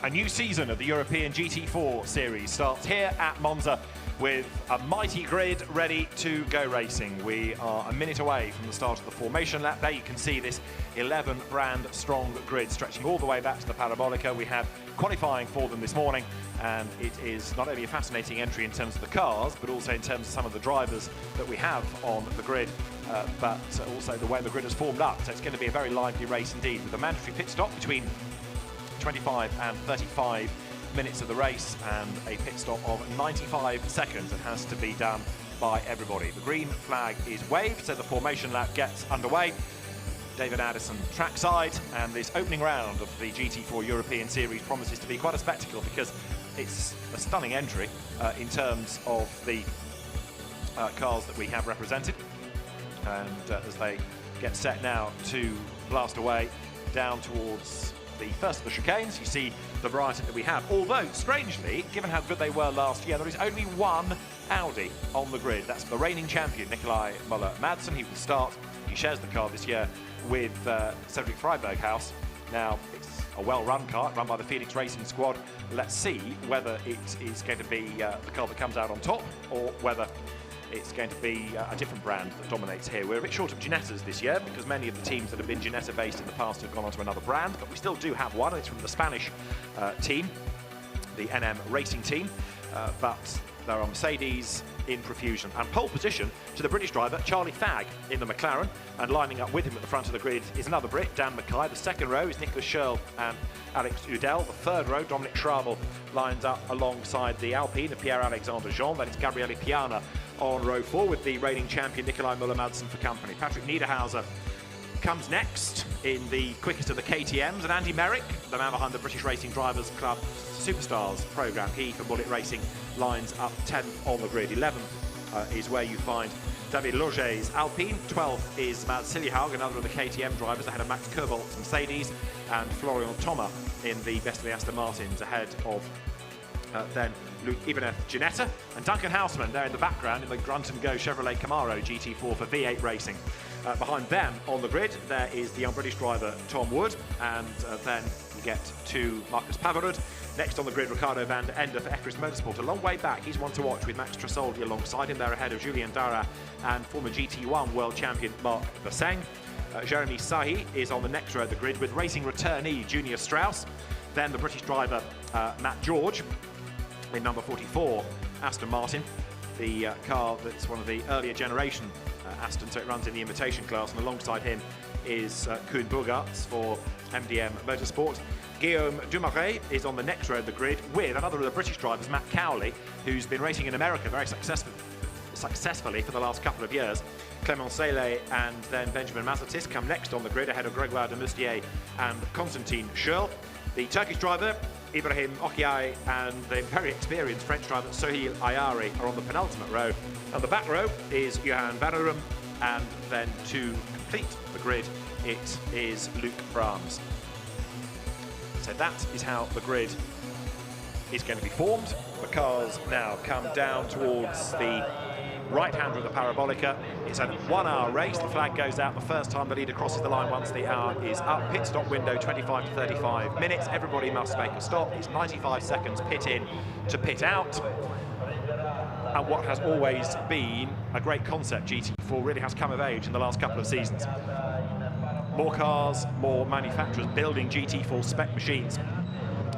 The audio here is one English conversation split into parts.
A new season of the European GT4 series starts here at Monza with a mighty grid ready to go racing. We are a minute away from the start of the formation lap. There you can see this 11 brand strong grid stretching all the way back to the Parabolica. We had qualifying for them this morning, and it is not only a fascinating entry in terms of the cars, but also in terms of some of the drivers that we have on the grid, but also the way the grid has formed up. So it's going to be a very lively race indeed, with a mandatory pit stop between 25 and 35 minutes of the race and a pit stop of 95 seconds. It has to be done by everybody. The green flag is waved, so the formation lap gets underway. David Addison trackside, and this opening round of the GT4 European Series promises to be quite a spectacle because it's a stunning entry in terms of the cars that we have represented. And as they get set now to blast away down towards the first of the chicanes, you see the variety that we have. Although, strangely, given how good they were last year, there is only one Audi on the grid. That's the reigning champion, Nikolai Müller-Madsen. He will start. He shares the car this year with Cedric Freiberghaus. Now, it's a well-run car, run by the Phoenix Racing Squad. Let's see whether it is going to be the car that comes out on top, or whether it's going to be a different brand that dominates here. We're a bit short of Ginettas this year because many of the teams that have been Ginetta based in the past have gone on to another brand, but we still do have one. It's from the Spanish team, the NM Racing team, but there are Mercedes in profusion. And pole position to the British driver, Charlie Fagg, in the McLaren, and lining up with him at the front of the grid is another Brit, Dan Mackay. The second row is Nicolas Schurl and Alex Udell. The third row, Dominic Schrabel, lines up alongside the Alpine, the Pierre-Alexandre Jean. Then it's Gabriele Piana on row 4 with the reigning champion Nikolai Müller-Madsen for company. Patrick Niederhauser comes next in the quickest of the KTMs, and Andy Merrick, the man behind the British Racing Drivers Club Superstars programme, he for Bullet Racing lines up 10th on the grid. 11th is where you find David Loget's Alpine. 12th is Mads Siljehaug, another of the KTM drivers, ahead of Max Kobolt's Mercedes, and Florian Thomas in the best of the Aston Martins, ahead of then Luc Ibanez Ginetta, and Duncan Houseman there in the background in the Grunt & Go Chevrolet Camaro GT4 for V8 Racing. Behind them on the grid there is the young British driver Tom Wood, and then we get to Marcus Pavarud. Next on the grid, Ricardo van der Ende for Ecris Motorsport. A long way back, he's one to watch with Max Tresoldi alongside him. They're ahead of Julien Dara and former GT1 world champion Marc Vasseng. Jeremy Sahi is on the next row of the grid with racing returnee Junior Strauss. Then the British driver Matt George in number 44 Aston Martin, the car that's one of the earlier generation Aston, so it runs in the invitation class, and alongside him is Koen Bogarts for MDM Motorsport. Guillaume Dumaret is on the next row of the grid with another of the British drivers, Matt Cowley, who's been racing in America very successfully for the last couple of years. Clément Sélé and then Benjamin Mazatis come next on the grid, ahead of Grégoire de Moustier and Constantine Schurl. The Turkish driver, Ibrahim Okiay, and the very experienced French driver, Sohail Ayari, are on the penultimate row. And the back row is Johan Vanderum, and then to complete the grid, it is Luc Brahms. So that is how the grid is going to be formed. The cars now come down towards the right-hander of the Parabolica. It's a 1 hour race. The flag goes out the first time the leader crosses the line once the hour is up. Pit stop window 25 to 35 minutes. Everybody must make a stop. It's 95 seconds pit in to pit out. And what has always been a great concept, GT4 really has come of age in the last couple of seasons. More cars, more manufacturers building GT4 spec machines.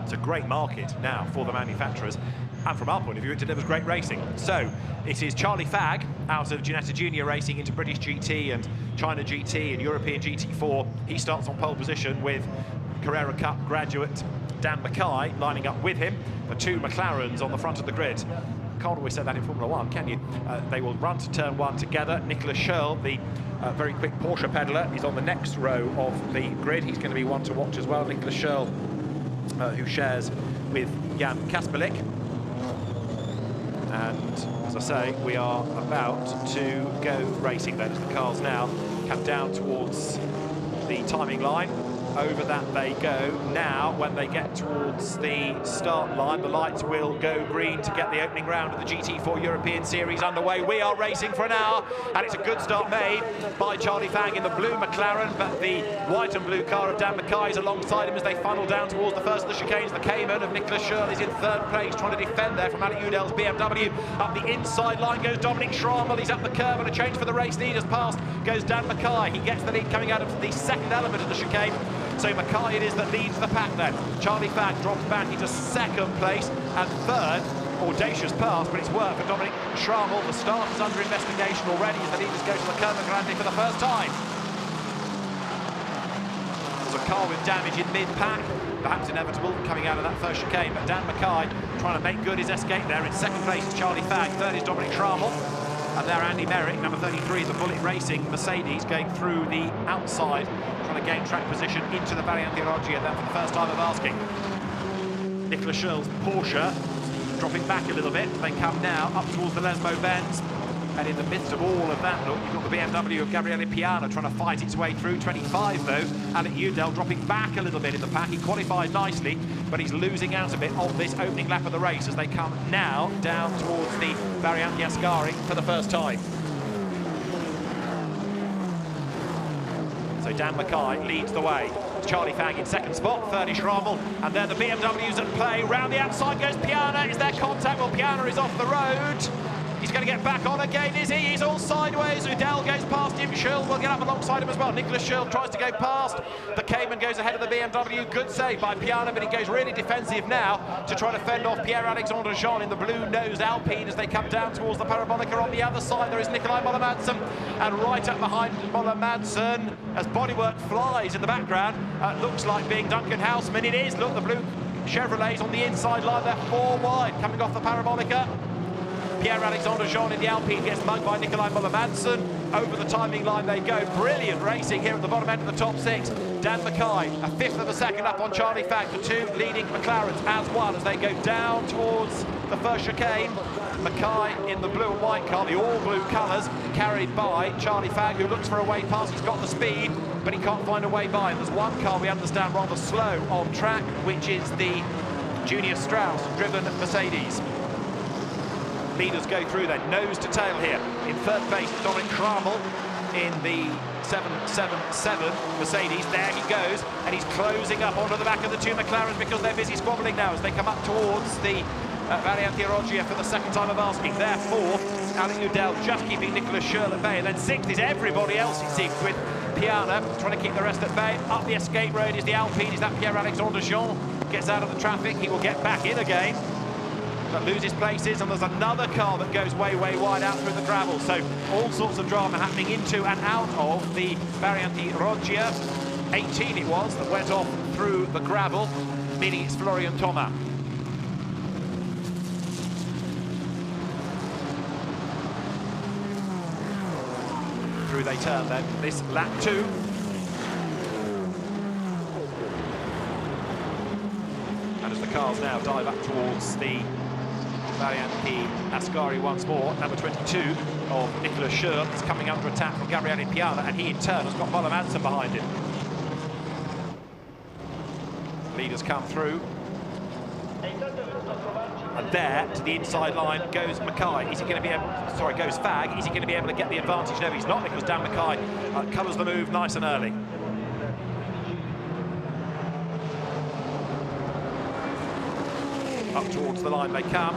It's a great market now for the manufacturers, and from our point of view, it delivers great racing. So it is Charlie Fagg out of Ginetta Junior Racing into British GT and China GT and European GT4. He starts on pole position with Carrera Cup graduate Dan Mackay lining up with him. The two McLarens on the front of the grid. Can't always say that in Formula 1, can you? They will run to turn 1 together. Nicolas Schurl, the very quick Porsche peddler, is on the next row of the grid. He's going to be one to watch as well. Nicolas Schurl, who shares with Jan Kasperlik. And as I say, we are about to go racing then, as the cars now come down towards the timing line. Over that they go. Now, when they get towards the start line, the lights will go green to get the opening round of the GT4 European Series underway. We are racing for an hour, and it's a good start made by Charlie Fang in the blue McLaren, but the white and blue car of Dan Mackay is alongside him as they funnel down towards the first of the chicanes. The Cayman of Nicholas Schürrle is in third place, trying to defend there from Alec Udel's BMW. Up the inside line goes Dominic Schrammel. He's up the curve, and a change for the race leaders. Past goes Dan Mackay. He gets the lead coming out of the second element of the chicane. So Mackay it is that leads the pack then. Charlie Fang drops back into second place, and third, audacious pass, but it's worked for Dominic Schrammel. The start is under investigation already as the leaders go to the Curva Grande for the first time. There's a car with damage in mid-pack, perhaps inevitable coming out of that first chicane, but Dan Mackay trying to make good his escape there. In second place is Charlie Fang, third is Dominic Schrammel. And there Andy Merrick, number 33, the Bullet Racing Mercedes, going through the outside, trying to gain track position into the Variante Roggia then for the first time of asking. Nicholas Schürrle's Porsche dropping back a little bit. They come now up towards the Lesmo-Benz. And in the midst of all of that, look, you've got the BMW of Gabriele Piana trying to fight its way through. 25 though, Alec Udel dropping back a little bit in the pack. He qualified nicely, but he's losing out a bit on this opening lap of the race as they come now down towards the Variante Ascari for the first time. So Dan Mackay leads the way. Charlie Fang in second spot, third is Schrammel, and there the BMWs at play. Round the outside goes Piana. Is there contact? Well, Piana is off the road. He's going to get back on again, is he? He's all sideways. Udell goes past him. Schürrle will get up alongside him as well. Nicholas Schürrle tries to go past. The Cayman goes ahead of the BMW. Good save by Piana, but he goes really defensive now to try to fend off Pierre-Alexandre Jean in the blue-nosed Alpine as they come down towards the Parabolica. On the other side, there is Nikolai Moller-Madsen, and right up behind Moller-Madsen, as bodywork flies in the background, looks like being Duncan Houseman. It is. Look, the blue Chevrolet's on the inside line. They're four wide coming off the Parabolica. Pierre-Alexandre Jean in the Alpine gets mugged by Nikolai Moller-Madsen. Over the timing line they go. Brilliant racing here at the bottom end of the top six. Dan Mackay, a fifth of a second up on Charlie Fang. The two leading McLarens as one as they go down towards the first chicane. Mackay in the blue and white car, the all-blue colours, carried by Charlie Fang, who looks for a way past. He's got the speed, but he can't find a way by. And there's one car we understand rather slow on track, which is the Junior Strauss-driven Mercedes. Leaders go through then, nose to tail here. In third place, Dominic Schrammel in the 777 Mercedes. There he goes, and he's closing up onto the back of the two McLarens because they're busy squabbling now as they come up towards the Variante Roggia for the second time of asking. They're fourth, Alec Udell just keeping Nicholas Schürrle at bay, and then sixth is everybody else, it seems, with Piana trying to keep the rest at bay. Up the escape road is the Alpine. Is that Pierre-Alexandre Jean? Gets out of the traffic, he will get back in again, but loses places, and there's another car that goes way wide out through the gravel. So all sorts of drama happening into and out of the Variante Roggia. 18 it was that went off through the gravel, meaning it's Florian Thomas. Through they turn then, this lap 2. And as the cars now dive up towards the Variante Ascari once more, number 22 of Nicholas Schürrle is coming under attack from Gabriele Piana, and he in turn has got Moller-Madsen behind him. Leaders come through. And there, to the inside line, goes Mackay. Is he going to be able, sorry, goes Fag. Is he going to be able to get the advantage? No, he's not, because Dan Mackay colours the move nice and early. Up towards the line they come.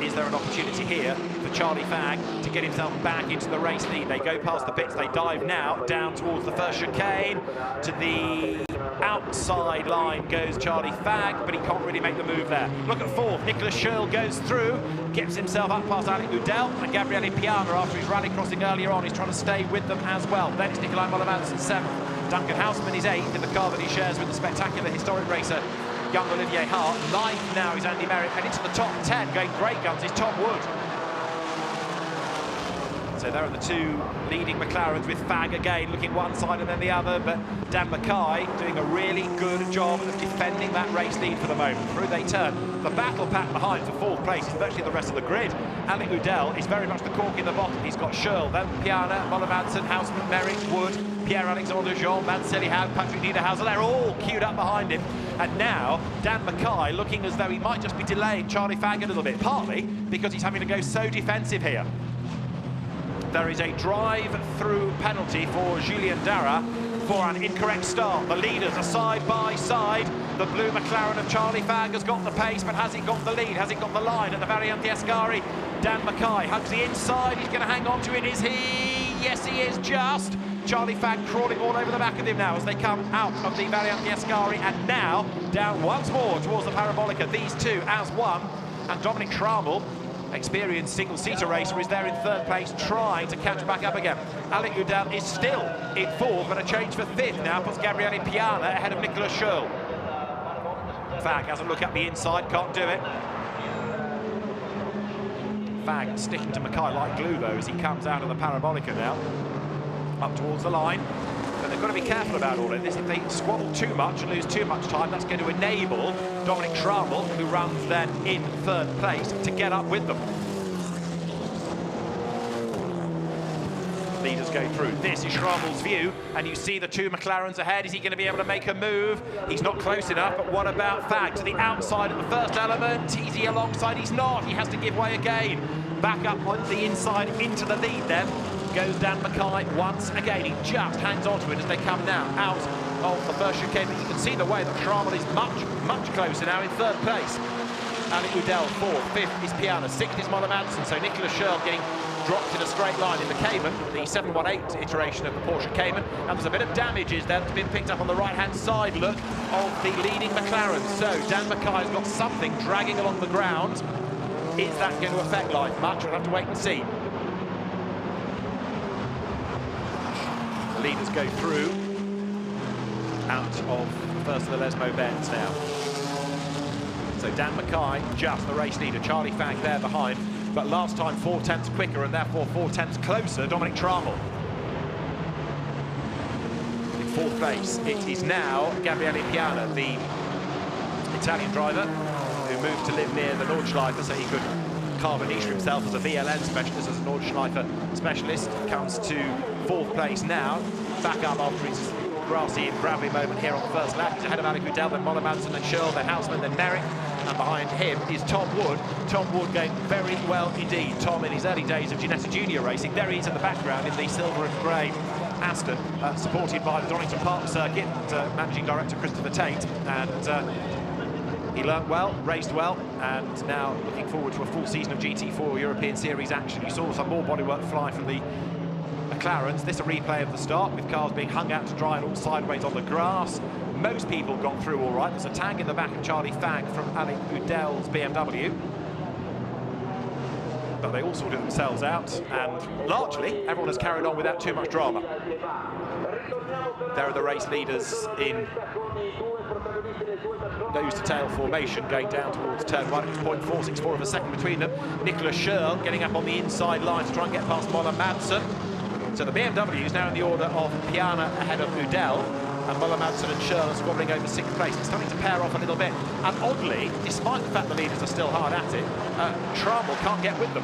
Is there an opportunity here for Charlie Fang to get himself back into the race lead? They go past the pits, they dive now down towards the first chicane. To the outside line goes Charlie Fang, but he can't really make the move there. Look at fourth, Nicholas Schürrle goes through, gets himself up past Alec Udell, and Gabriele Piana, after his rally crossing earlier on, is trying to stay with them as well. Then it's Nikolai Moller-Madsen seventh. Duncan Houseman is eighth in the car that he shares with the spectacular historic racer young Olivier Hart. Ninth now is Andy Merritt, and into the top 10, going great guns, is Tom Wood. So there are the two leading McLarens, with Fag again looking one side and then the other, but Dan Mackay doing a really good job of defending that race lead for the moment. Through they turn. The battle pack behind for fourth place is virtually the rest of the grid. Alec Udell is very much the cork in the bottom. He's got Schurl, then Piana, Moller Madsen, Houseman, Merrick, Wood, Pierre-Alexandre Jean, Manseli Haug, Patrick Niederhauser. They're all queued up behind him. And now Dan Mackay looking as though he might just be delaying Charlie Fag a little bit, partly because he's having to go so defensive here. There is a drive-through penalty for Julien Darra for an incorrect start. The leaders are side by side. The blue McLaren of Charlie Fag has got the pace, but has he got the lead? Has he got the line at the Variante Ascari? Dan Mackay hugs the inside. He's going to hang on to it. Is he? Yes, he is, just. Charlie Fag crawling all over the back of him now as they come out of the Variante Ascari, and now down once more towards the Parabolica. These two as one, and Dominic Schrammel, experienced single-seater racer, is there in third place, trying to catch back up again. Alec Udell is still in fourth, but a change for fifth now puts Gabriele Piana ahead of Nicolas Schurl. Fag has a look at the inside, can't do it. Fag sticking to Mackay like glue though as he comes out of the Parabolica now, up towards the line. But they've got to be careful about all of this. If they squabble too much and lose too much time, that's going to enable Dominic Schrammel, who runs then in third place, to get up with them. Leaders go through. This is Schrammel's view, and you see the two McLarens ahead. Is he going to be able to make a move? He's not close enough, but what about Fag? To the outside of the first element. Is he alongside? He's not. He has to give way again. Back up on the inside into the lead then goes Dan Mackay once again. He just hangs on to it as they come now out of the first chicane. But you can see the way that Schrammel is much closer now in third place. Alec Udell fourth, fifth is Piana, sixth is Moller Madsen. So Nicolas Schurl getting dropped in a straight line in the Cayman, the 718 iteration of the Porsche Cayman, and there's a bit of damages there that's been picked up on the right-hand side look of the leading McLaren. So Dan Mackay's got something dragging along the ground. Is that going to affect life much? We'll have to wait and see. The leaders go through out of the first of the Lesmo bends now. So Dan Mackay, just the race leader. Charlie Fag there behind, but last time 4/10 quicker and therefore 4/10 closer, Dominic Schrammel. In fourth place, it is now Gabriele Piana, the Italian driver who moved to live near the Nordschleife so he could carve a niche for himself as a VLN specialist, as a Nordschleife specialist. Comes to fourth place now, back up after his grassy and gravelly moment here on the first lap. He's ahead of Alec Udell, then Moller Madsen, then Schurl, then Houseman, then Merrick, and behind him is Tom Wood. Tom Wood going very well indeed. Tom, in his early days of Ginetta Junior racing, there he is in the background in the silver and grey Aston, supported by the Donington Park circuit and managing director Christopher Tate, and he learnt well, raced well, and now looking forward to a full season of GT4 European Series action. You saw some more bodywork fly from the McLarens. This a replay of the start, with cars being hung out to dry and all sideways on the grass. Most people got through all right. There's a tag in the back of Charlie Fag from Alec Udell's BMW. But they all sorted themselves out, and largely everyone has carried on without too much drama. There are the race leaders in nose-to-tail formation going down towards turn one. It's 0.464 of a second between them. Nicolas Schurl getting up on the inside line to try and get past Moller Madsen. So the BMW is now in the order of Piana ahead of Udell, and Moller Madsen and Schurl are squabbling over sixth place. It's starting to pair off a little bit, and oddly, despite the fact the leaders are still hard at it, Schrammel can't get with them.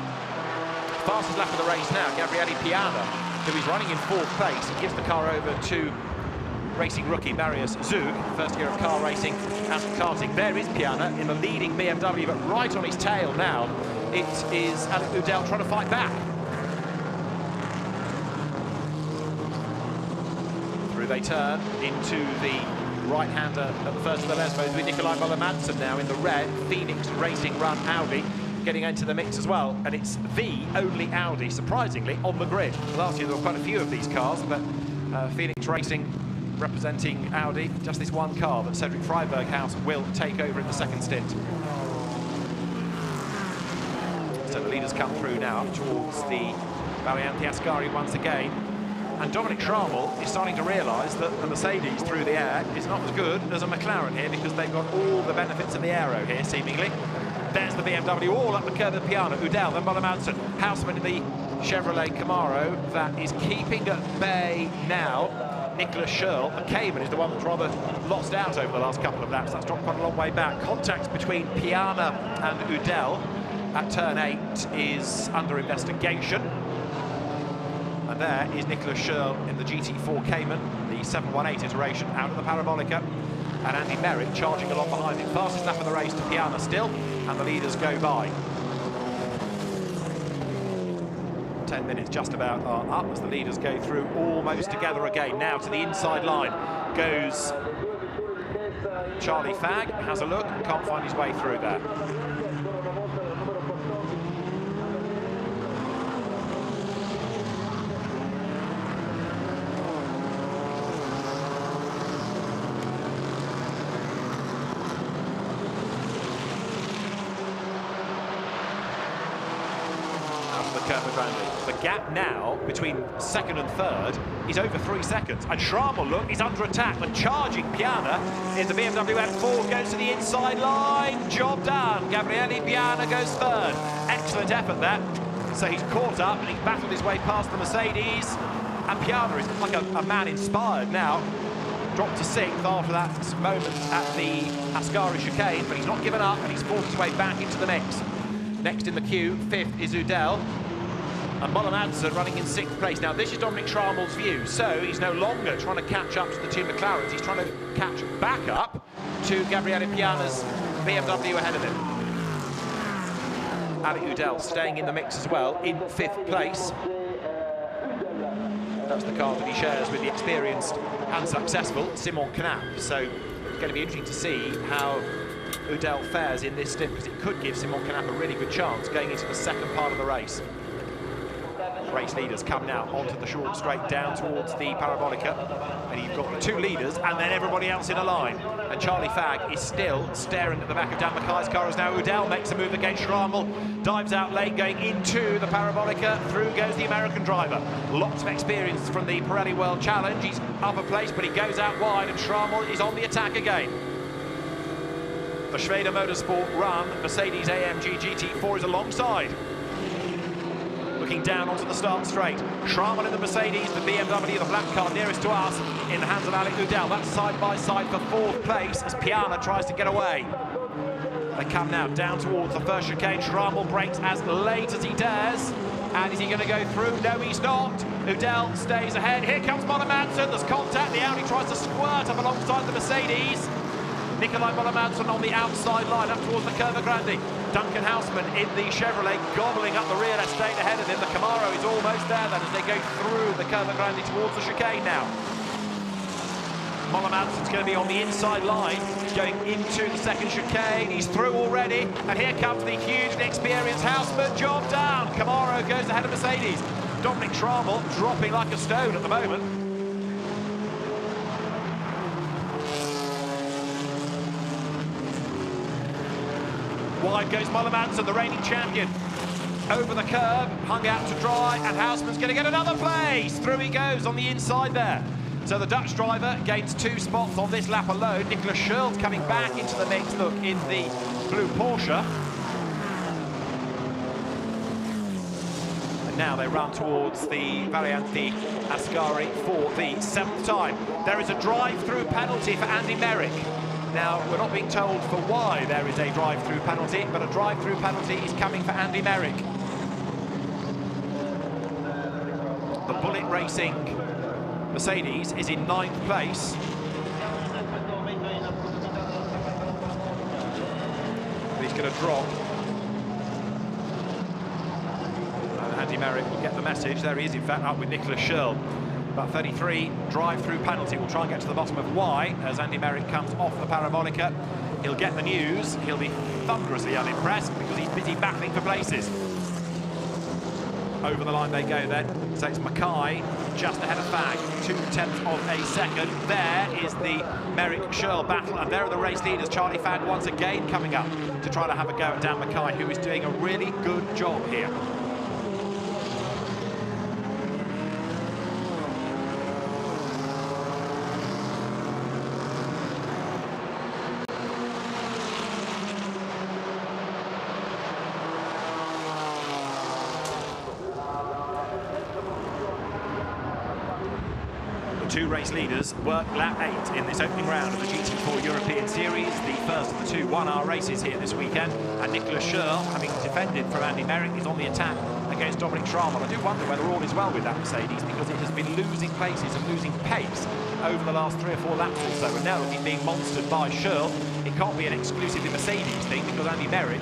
Fastest lap of the race now, Gabriele Piana, who is running in fourth place, and gives the car over to racing rookie Marius Zug, first year of car racing and karting. There is Piana in the leading BMW, but right on his tail now, it is Alec Udell trying to fight back. Through they turn into the right-hander at the first of the Lesbos with Nicolai Moller Madsen now in the red Phoenix Racing Run Audi, getting into the mix as well, and it's the only Audi, surprisingly, on the grid. Last year there were quite a few of these cars, but Phoenix Racing representing Audi, just this one car that Cedric Freiberg House will take over in the second stint. So the leaders come through now towards the Variante Ascari once again, and Dominic Schrammel is starting to realise that the Mercedes through the air is not as good as a McLaren here, because they've got all the benefits of the aero here, seemingly. There's the BMW all up the curve of Piana, Udell, then Moller Madsen, Houseman in the Chevrolet Camaro that is keeping at bay now Nicholas Schurl. The Cayman is the one that's rather lost out over the last couple of laps. That's dropped quite a long way back. Contact between Piana and Udell at turn 8 is under investigation. And there is Nicholas Schurl in the GT4 Cayman, the 718 iteration, out of the Parabolica. And Andy Merrick charging along behind him. Fastest lap of the race to Piana still, and the leaders go by. 10 minutes just about are up as the leaders go through almost together again. Now to the inside line goes Charlie Fagg, has a look, can't find his way through there. The gap now between second and third is over 3 seconds. And Schrammel, look, is under attack. The charging Piana in the BMW M4 goes to the inside line. Job done. Gabriele Piana goes third. Excellent effort there. So he's caught up and he's battled his way past the Mercedes. And Piana is like a man inspired now. Dropped to 6th after that moment at the Ascari chicane, but he's not given up and he's forced his way back into the mix. Next in the queue, 5th is Udell. And Mollemansson running in 6th place. Now, this is Dominic Schrammel's view, so he's no longer trying to catch up to the two McLarens. He's trying to catch back up to Gabriele Piana's BMW ahead of him. Ali Udell staying in the mix as well, in 5th place. That's the car that he shares with the experienced and successful Simon Knapp. So it's going to be interesting to see how Udell fares in this stint, because it could give Simon Knapp a really good chance going into the second part of the race. Race leaders come now onto the short straight down towards the Parabolica, and you've got the two leaders and then everybody else in a line. And Charlie Fagg is still staring at the back of Dan Mackay's car as now Udell makes a move against Schrammel, dives out late going into the Parabolica. Through goes the American driver. Lots of experience from the Pirelli World Challenge. He's upper place, but he goes out wide, and Schrammel is on the attack again. The SRO Motorsport run Mercedes AMG GT4 is alongside. Looking down onto the start straight. Schrammel in the Mercedes, the BMW, the black car nearest to us, in the hands of Alec Udell. That's side by side for 4th place as Piana tries to get away. They come now down towards the first chicane. Schrammel brakes as late as he dares. And is he going to go through? No, he's not. Udell stays ahead. Here comes Mollemansson. There's contact. The Audi tries to squirt up alongside the Mercedes. Nicolai Mollemansson on the outside line up towards the Curva Grande. Duncan Houseman in the Chevrolet gobbling up the real estate ahead of him. The Camaro is almost there then as they go through the Curva Grande towards the chicane now. Mollemansson's going to be on the inside line going into the second chicane. He's through already, and here comes the hugely experienced Houseman. Job down. Camaro goes ahead of Mercedes. Dominic Schrammel dropping like a stone at the moment. Wide goes Mollemansson, the reigning champion. Over the curb, hung out to dry, and Houseman's going to get another place. Through he goes on the inside there. So the Dutch driver gains 2 spots on this lap alone. Nicholas Schurl's coming back into the mix, look, in the blue Porsche. And now they run towards the Variante Ascari for the 7th time. There is a drive-through penalty for Andy Merrick. Now, we're not being told for why there is a drive-through penalty, but a drive-through penalty is coming for Andy Merrick. The Bullet Racing Mercedes is in 9th place. But he's going to drop. And Andy Merrick will get the message. There he is, in fact, up with Nicholas Schurl. About 33 drive-through penalty. We'll try and get to the bottom of why as Andy Merrick comes off the Parabolica. He'll get the news. He'll be thunderously unimpressed because he's busy battling for places. Over the line they go then. So it's Mackay just ahead of Fagg, 0.2 of a second. There is the Merrick-Schurl battle, and there are the race leaders. Charlie Fagg once again coming up to try to have a go at Dan Mackay, who is doing a really good job here. The two race leaders work lap 8 in this opening round of the GT4 European Series, the first of the two 1-hour races here this weekend. And Nicholas Schurl, having defended from Andy Merrick, is on the attack against Dominic Schrammel. I do wonder whether all is well with that Mercedes, because it has been losing places and losing pace over the last 3 or 4 laps or so. And now that he's being monstered by Schurl, it can't be an exclusively Mercedes thing, because Andy Merrick,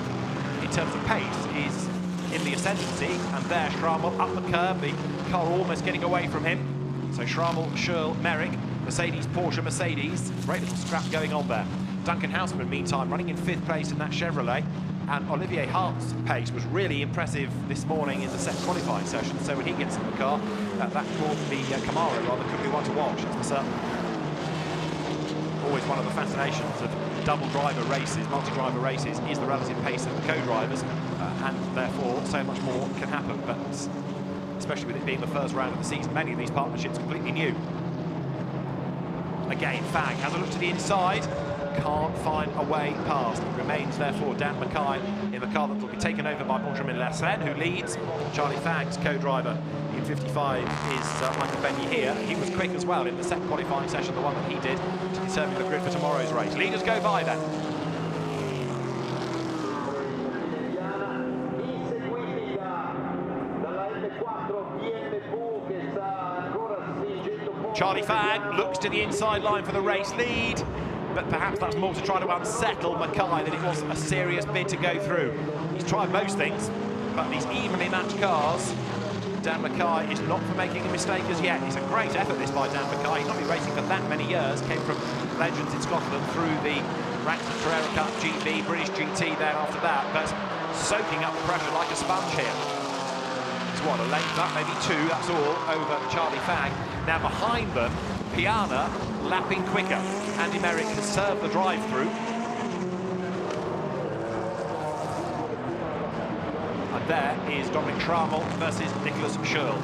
in terms of pace, is in the ascendancy. And there, Schrammel up the curb, the car almost getting away from him. So Schrammel, Schurl, Merrick, Mercedes, Porsche, Mercedes. Great little scrap going on there. Duncan Houseman, meantime, running in 5th place in that Chevrolet. And Olivier Hart's pace was really impressive this morning in the set qualifying session. So when he gets in the car, that Camaro rather could be one to watch. That's for certain. Always one of the fascinations of double driver races, multi-driver races, is the relative pace of the co-drivers, and therefore so much more can happen. But especially with it being the first round of the season, many of these partnerships completely new. Again, Fag has a look to the inside, can't find a way past. It remains therefore Dan Mackay in the car that will be taken over by Benjamin Lassagne, who leads. Charlie Fag's co-driver in 55 is Michael Benny here. He was quick as well in the second qualifying session, the one that he did, to determine the grid for tomorrow's race. Leaders go by then. Charlie Fag looks to the inside line for the race lead, but perhaps that's more to try to unsettle Mackay than it was a serious bid to go through. He's tried most things, but these evenly matched cars, Dan Mackay is not for making a mistake as yet. It's a great effort, this, by Dan Mackay. He's not been racing for that many years, came from Legends in Scotland through the Racton Carrera Cup, GB, British GT then after that, but soaking up the pressure like a sponge here. It's what, a length up, maybe 2, that's all, over Charlie Fag. Now behind them, Piana lapping quicker. Andy Merrick has served the drive-through. And there is Dominic Schrammel versus Nicholas Schurl.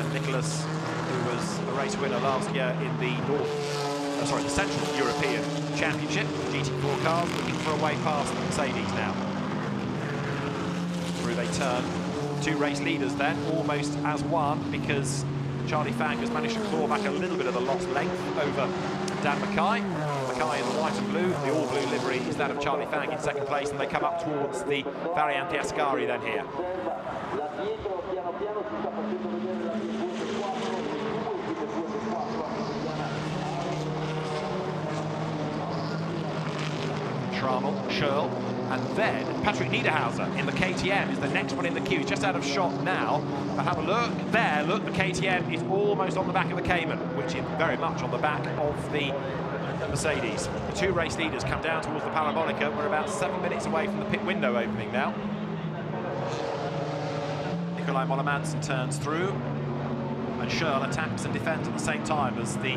And Nicholas, who was a race winner last year in the the Central European Championship, GT4 cars, looking for a way past the Mercedes now. Through they turn. Two race leaders then, almost as one, because Charlie Fag has managed to claw back a little bit of the lost length over Dan Mackay. Mackay in the white and blue, the all-blue livery is that of Charlie Fag in second place, and they come up towards the Variante Ascari then here. Schrammel, Schurl, and then Patrick Niederhauser in the KTM is the next one in the queue. He's just out of shot now, but have a look there. Look, the KTM is almost on the back of the Cayman, which is very much on the back of the Mercedes. The two race leaders come down towards the Parabolica. We're about 7 minutes away from the pit window opening now. Nikolai Moller-Madsen turns through, and Schurl attacks and defends at the same time as the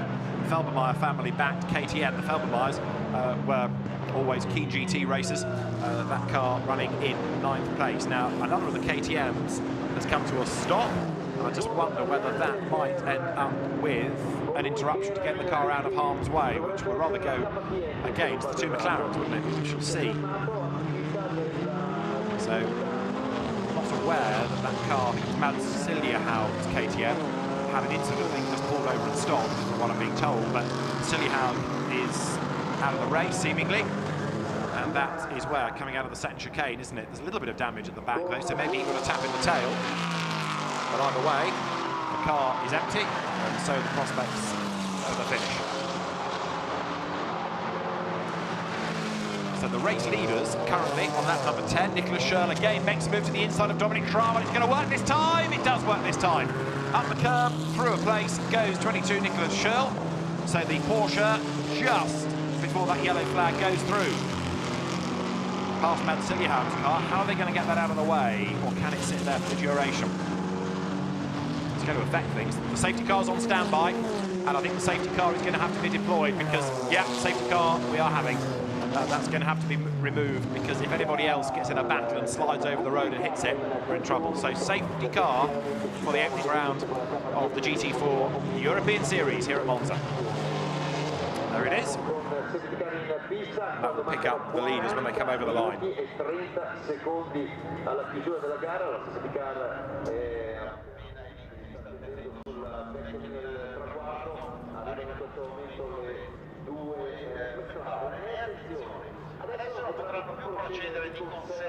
Felbermeyer family-backed KTM. The Felbermeyers were always keen GT racers. That car running in 9th place. Now, another of the KTMs has come to a stop, and I just wonder whether that might end up with an interruption to get the car out of harm's way, which will rather go against the two McLarens, wouldn't it? We shall see. So, I'm not aware that that car, I think it was Mads Siljehout's KTM, had an incident. I think just pulled over and stopped, from what I'm being told, but Siljehout is out of the race, seemingly. And that is where, coming out of the second chicane, isn't it? There's a little bit of damage at the back, though, so maybe he got a tap in the tail. But either way, the car is empty, and so the prospects for the finish. So the race leaders currently on lap number 10. Nicholas Schurl again makes a move to the inside of Dominic Schrammel. It's going to work this time. It does work this time. Up the curb, through a place, goes 22 Nicholas Schurl. So the Porsche just before that yellow flag goes through. Past Mads Siljehout's car. How are they going to get that out of the way, or can it sit there for the duration? It's going to affect things. The safety car's on standby, and I think the safety car is going to have to be deployed because, yeah, safety car we are having. That's going to have to be removed because if anybody else gets in a battle and slides over the road and hits it, we're in trouble. So safety car for the opening round of the GT4 European Series here at Monza. There it is. That will pick up the leaders when they come over the line.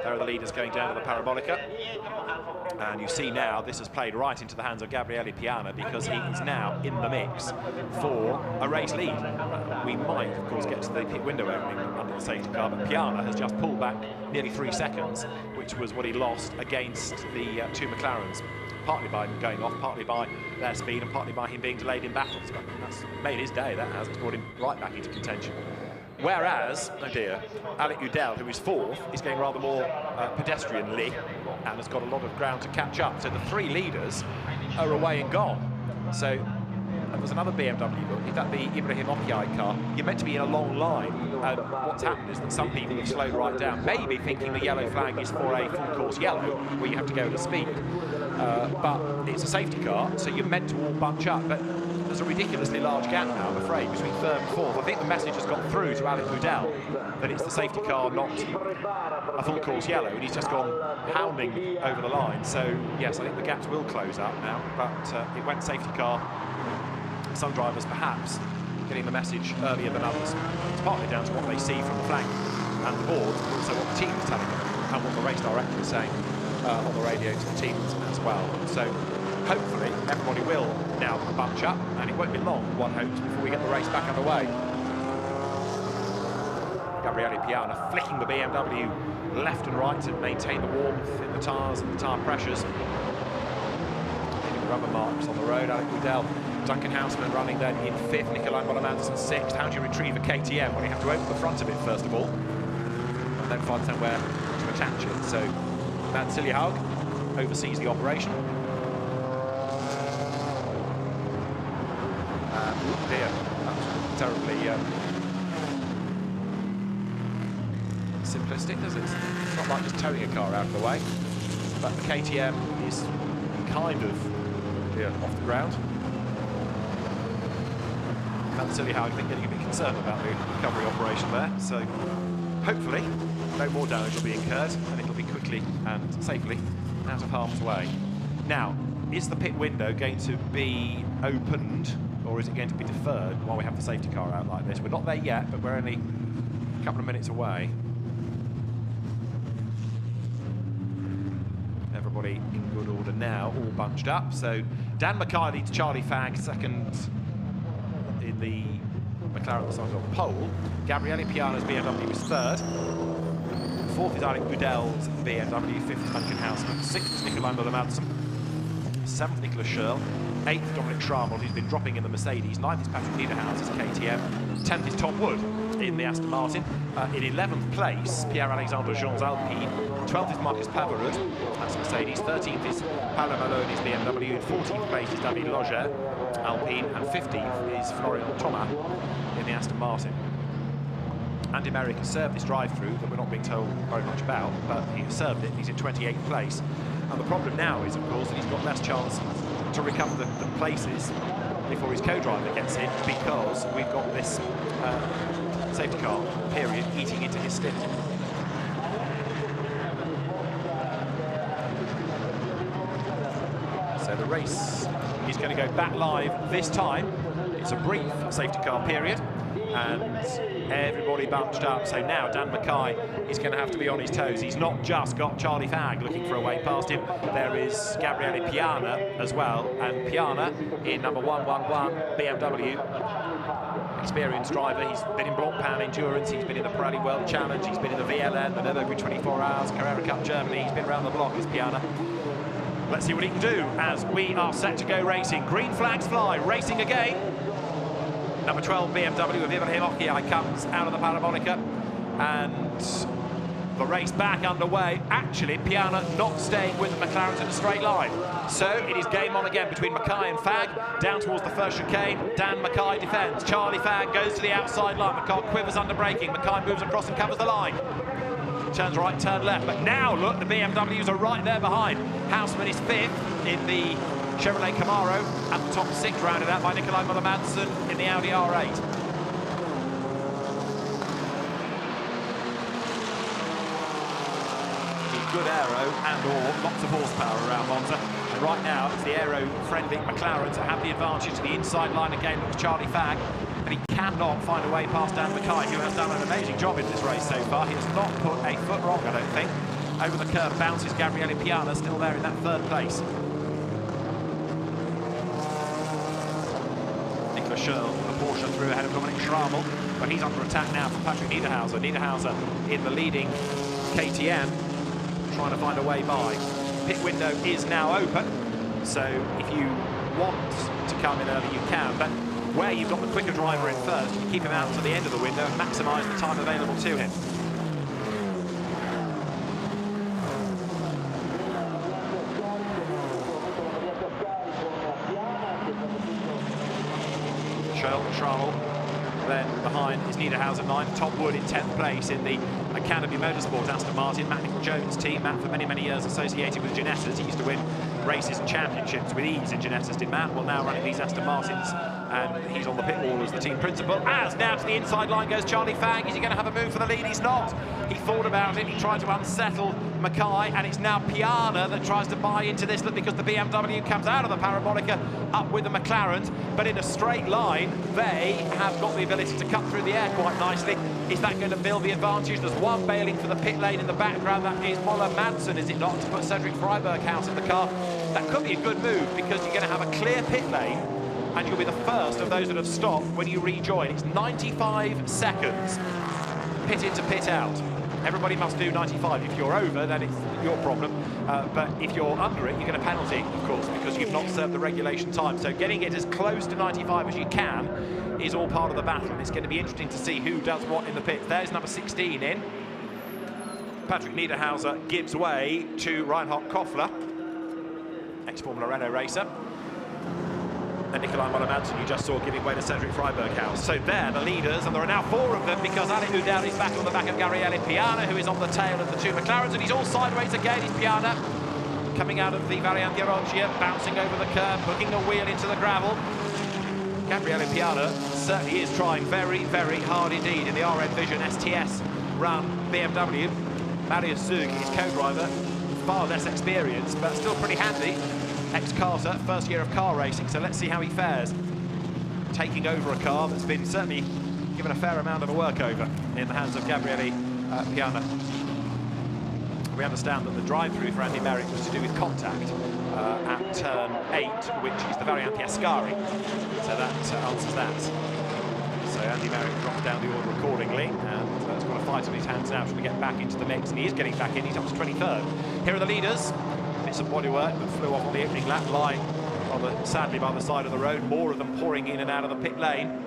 There are the leaders going down to the Parabolica. And you see now this has played right into the hands of Gabriele Piana, because he is now in the mix for a race lead. We might, of course, get to the pit window opening under the safety car, but Piana has just pulled back nearly 3 seconds, which was what he lost against the two McLarens. Partly by him going off, partly by their speed, and partly by him being delayed in battles. But that's made his day, that has. It's brought him right back into contention. Whereas, oh dear, Alec Udell, who is 4th, is going rather more pedestrianly and has got a lot of ground to catch up. So the 3 leaders are away and gone. So there's another BMW, look, is that the Ibrahim Okiai car? You're meant to be in a long line, and what's happened is that some people have slowed right down, maybe thinking the yellow flag is for a full course yellow, where you have to go at a speed. But it's a safety car, so you're meant to all bunch up. But there's a ridiculously large gap now, I'm afraid, between 3rd and 4th. I think the message has got through to Alec Udell that it's the safety car, not a full course yellow, and he's just gone hounding over the line. So, yes, I think the gaps will close up now, but it went safety car. Some drivers, perhaps, getting the message earlier than others. It's partly down to what they see from the flank and the board, but also what the team is telling them, and what the race director is saying on the radio to the teams as well. So hopefully everybody will now bunch up, and it won't be long, one hopes, before we get the race back underway. Gabriele Piana flicking the BMW left and right to maintain the warmth in the tyres and the tyre pressures. Leaving rubber marks on the road. Alec Udell, Duncan Houseman running then in 5th, Nicolai Moller-Anderson 6th. How do you retrieve a KTM? Well, you have to open the front of it first of all, and then find somewhere to attach it. So Matt Siljehaug oversees the operation. Oh dear, that's terribly simplistic, does it? It's not like just towing a car out of the way, but the KTM is kind of off the ground. Matt Siljehaug, I think, getting a bit concerned about the recovery operation there, so hopefully no more damage will be incurred, and it'll be quickly and safely out of harm's way. Now, is the pit window going to be opened, or is it going to be deferred while we have the safety car out like this? We're not there yet, but we're only a couple of minutes away. Everybody in good order now, all bunched up. So Dan Mackay leads Charlie Fagg second in the McLaren that's on pole. Gabriele Piana's BMW is 3rd. 4th is Alec Udell's BMW. 5th is Duncan Houseman. 6th is Nicolai Moller-Anderson. 7th, Nicholas Schurl. 8th, Dominic Schrammel, who's been dropping in the Mercedes. 9th is Patrick Niederhaus's KTM. 10th is Tom Wood in the Aston Martin. In 11th place, Pierre-Alexandre Jean's Alpine. 12th is Marcus Pavarud, that's Mercedes. 13th is Paolo Maloney's BMW. In 14th place is David Loger, Alpine. And 15th is Florian Thomas in the Aston Martin. Andy Merrick has served this drive-through that we're not being told very much about, but he has served it. He's in 28th place. And the problem now is, of course, that he's got less chance to recover the places before his co-driver gets in, because we've got this safety car period eating into his stint. So the race is going to go back live this time. It's a brief safety car period, and everybody bunched up. So now Dan Mackay is going to have to be on his toes. He's not just got Charlie Fagg looking for a way past him. There is Gabriele Piana as well, and Piana in number 111 BMW. Experienced driver. He's been in Blancpain Endurance, he's been in the Pirelli World Challenge, he's been in the VLN, the Nürburgring 24 Hours, Carrera Cup Germany. He's been around the block, is Piana. Let's see what he can do as we are set to go racing. Green flags fly, racing again. Number 12 BMW of Ibrahim Okiai comes out of the Parabolica, and the race back underway. Actually, Piana not staying with the McLarens in a straight line. So it is game on again between Mackay and Fagg. Down towards the first chicane, Dan Mackay defends. Charlie Fagg goes to the outside line. Mackay quivers under braking. Mackay moves across and covers the line. Turns right, turn left. But now, look, the BMWs are right there behind. Houseman is 5th in the Chevrolet Camaro, and the top 6 rounded out by Nicolai Moller-Anderson in the Audi R8. Good aero and or lots of horsepower around Monza. And right now, it's the aero-friendly McLarens that have the advantage to the inside line again. Looks Charlie Fagg, but he cannot find a way past Dan Mackay, who has done an amazing job in this race so far. He has not put a foot wrong, I don't think. Over the curve bounces Gabriele Piana, still there in that third place. Nicolas Schurl, the Porsche through ahead of Dominic Schrammel, but he's under attack now from Patrick Niederhauser. Niederhauser in the leading KTM, trying to find a way by. Pit window is now open, so if you want to come in early, you can, but where you've got the quicker driver in first, you keep him out to the end of the window and maximise the time available to him. Schrammel, then behind is Niederhauser 9, Tom Wood in 10th place in the Academy Motorsports Aston Martin, Matt Nicol-Jones' team. Matt, for many, many years associated with Genesis, he used to win races and championships with ease in Genesis, did Matt. Well, now running these Aston Martins, and he's on the pit wall as the team principal. As now to the inside line goes Charlie Fagg. Is he going to have a move for the lead? He's not. He thought about it, he tried to unsettle Mackay, and it's now Piana that tries to buy into this, because the BMW comes out of the parabolica up with the McLarens, but in a straight line, they have got the ability to cut through the air quite nicely. Is that going to build the advantage? There's one bailing for the pit lane in the background. That is Moller Madsen, is it not, to put Cedric Freiberg out in the car. That could be a good move, because you're going to have a clear pit lane, and you'll be the first of those that have stopped when you rejoin. It's 95 seconds, pit in to pit out. Everybody must do 95. If you're over, then it's your problem. But if you're under it, you get a penalty, of course, because you've not served the regulation time. So getting it as close to 95 as you can is all part of the battle. And it's going to be interesting to see who does what in the pits. There's number 16 in. Patrick Niederhauser gives way to Reinhard Koffler, ex-Formula Renault racer. And Nikolai Moller-Madsen, you just saw, giving way to Cedric Freiberg house. So they're the leaders, and there are now 4 of them, because Ale Udell is back on the back of Gabriele Piana, who is on the tail of the 2 McLarens, and he's all sideways again. Is Piana coming out of the Variant Garoggia, bouncing over the curb, hooking a wheel into the gravel. Gabriele Piana certainly is trying very, very hard indeed in the RN Vision STS run BMW. Marius Zug, his co-driver, far less experienced, but still pretty handy. Ex-Carter, first year of car racing, so let's see how he fares. Taking over a car that's been certainly given a fair amount of a workover in the hands of Gabriele Piana. We understand that the drive-through for Andy Merrick was to do with contact at turn 8, which is the Variante Ascari. So that answers that. So Andy Merrick drops down the order accordingly, and has got a fight on his hands now trying to get back into the mix, and he is getting back in. He's up to 23rd. Here are the leaders. Bits of bodywork that flew off on the opening lap, lying on the, sadly, by the side of the road. More of them pouring in and out of the pit lane.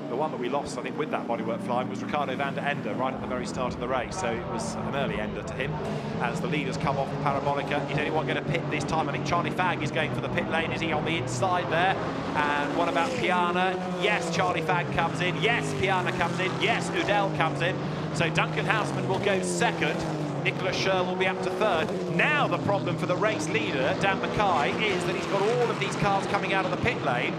The one that we lost, I think, with that bodywork flying was Ricardo van der Ende right at the very start of the race. So it was an early ender to him as the leaders come off the parabolica. Is anyone going to pit this time? I think Charlie Fagg is going for the pit lane. Is he on the inside there? And what about Piana? Yes, Charlie Fagg comes in. Yes, Piana comes in. Yes, Udell comes in. So Duncan Houseman will go second. Nicolas Schurl will be up to third. Now the problem for the race leader, Dan Mackay, is that he's got all of these cars coming out of the pit lane.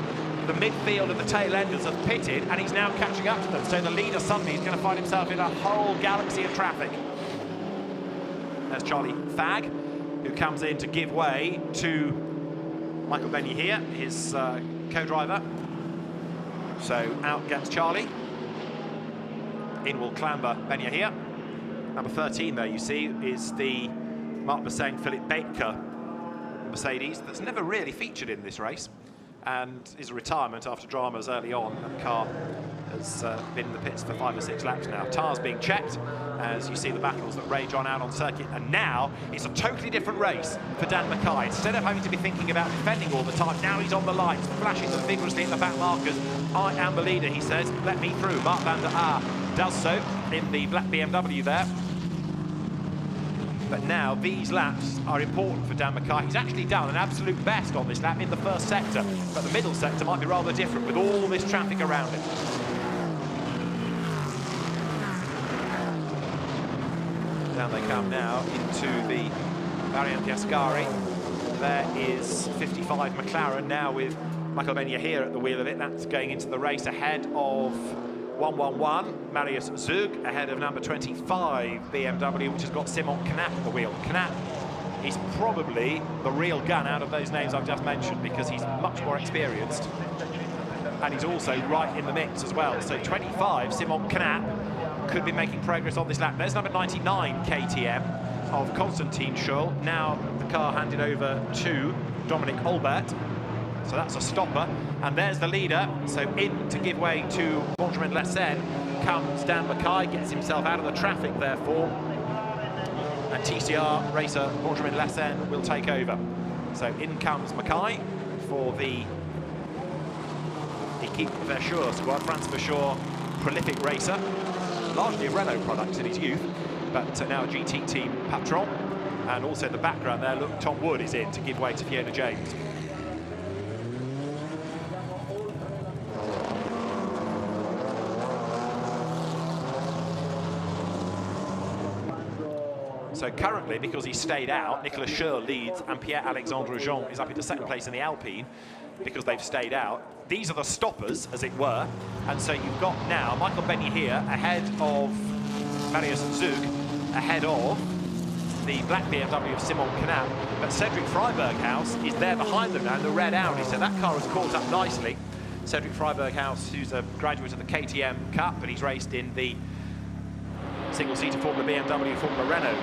The midfield and the tail enders have pitted, and he's now catching up to them. So the leader suddenly is going to find himself in a whole galaxy of traffic. There's Charlie Fagg, who comes in to give way to Michael Benny here, his co-driver. So out gets Charlie. In will clamber Benya here. Number 13 there, you see, is the Marc Bosseng Philip Baker Mercedes that's never really featured in this race, and is a retirement after dramas early on. That car has been in the pits for 5 or 6 laps now. Tyres being checked as you see the battles that rage on out on circuit, and now it's a totally different race for Dan Mackay. Instead of having to be thinking about defending all the time, now he's on the lights, flashing them vigorously in the back markers. I am the leader, he says, let me through. Mark van der Aar does so in the black BMW there. But now these laps are important for Dan Mackay. He's actually done an absolute best on this lap in the first sector, but the middle sector might be rather different with all this traffic around it. Down they come now into the Variante Ascari. There is 55 McLaren now with Michael Benya here at the wheel of it. That's going into the race ahead of 111, Marius Zug, ahead of number 25 BMW, which has got Simon Knapp at the wheel. Knapp is probably the real gun out of those names I've just mentioned, because he's much more experienced, and he's also right in the mix as well. So 25, Simon Knapp, could be making progress on this lap. There's number 99 KTM, of Konstantin Schürrle. Now the car handed over to Dominic Olbert. So that's a stopper. And there's the leader. So in to give way to Benjamin Lessen comes Dan Mackay, gets himself out of the traffic therefore. And TCR racer Benjamin Lessen will take over. So in comes Mackay for the Equipe Verschure squad. Franz Verschure, prolific racer, largely a Renault product in his youth, but now a GT team patron. And also in the background there, look, Tom Wood is in to give way to Fiona James. So currently, because he stayed out, Nicolas Schürrle leads and Pierre-Alexandre Jean is up into second place in the Alpine because they've stayed out. These are the stoppers, as it were. And so you've got now Michael Benyia here ahead of Marius Zug, ahead of the black BMW of Simon Knapp. But Cedric Freiberghaus is there behind them now in the red Audi. So that car has caught up nicely. Cedric Freiberghaus, who's a graduate of the KTM Cup, but he's raced in the single-seater Formula BMW, Formula Renault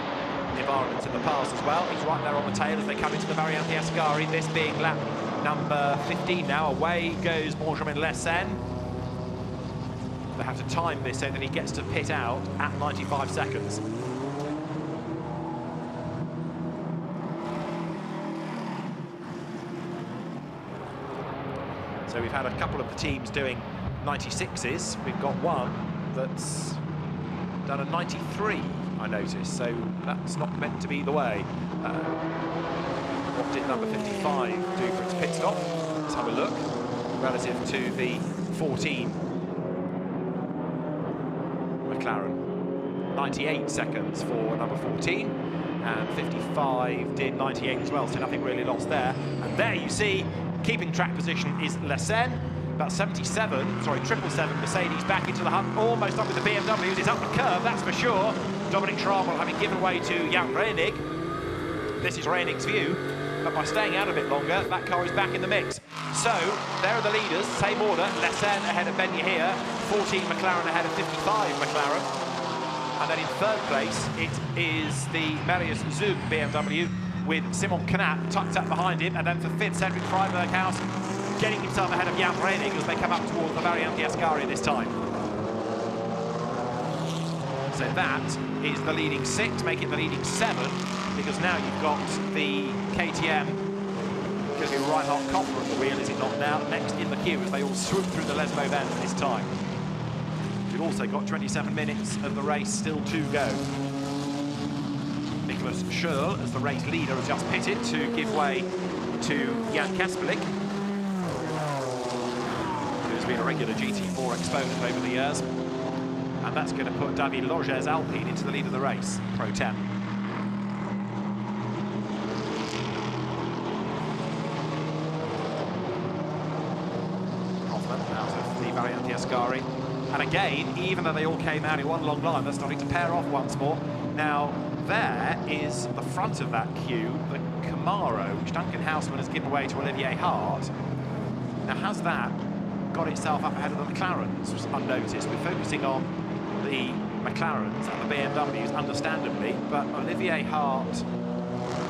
environments in the past as well. He's right there on the tail as they come into the Variante Ascari, this being lap number 15 now. Away goes Benjamin Lessen. They have to time this so that he gets to pit out at 95 seconds. So we've had a couple of the teams doing 96s. We've got one that's done a 93, I noticed, so that's not meant to be the way. What did number 55 do for its pit stop? Let's have a look. Relative to the 14 McLaren. 98 seconds for number 14, and 55 did 98 as well, so nothing really lost there. And there you see, keeping track position is Lessen. About 777 Mercedes back into the hunt, almost up with the BMWs. It's up the curve, that's for sure. Dominic Schrammel having given way to Jan Reinig. This is Reinig's view, but by staying out a bit longer, that car is back in the mix. So, there are the leaders, same order. Lessen ahead of Benyia here, 14 McLaren ahead of 55 McLaren. And then in third place, it is the Marius Zug BMW with Simon Knapp tucked up behind him, and then for fifth, Cedric Freiberghaus getting himself ahead of Jan Reinig as they come up towards the Variante Ascari this time. So that is the leading six, make it the leading seven, because now you've got the KTM, going to be Reinhard Koppler at the wheel, is it not now? Next in the queue as they all swoop through the Lesmo bend this time. We've also got 27 minutes of the race still to go. Nicolas Schürrle, as the race leader, has just pitted to give way to Jan Kaspelik, who's been a regular GT4 exponent over the years. And that's going to put David Loget's Alpine into the lead of the race, Pro 10. Hoffman out of the Variante Ascari. And again, even though they all came out in one long line, they're starting to pair off once more. Now, there is the front of that queue, the Camaro, which Duncan Houseman has given away to Olivier Hart. Now, has that got itself up ahead of the McLarens? Was unnoticed. We're focusing on the McLarens and the BMWs, understandably, but Olivier Hart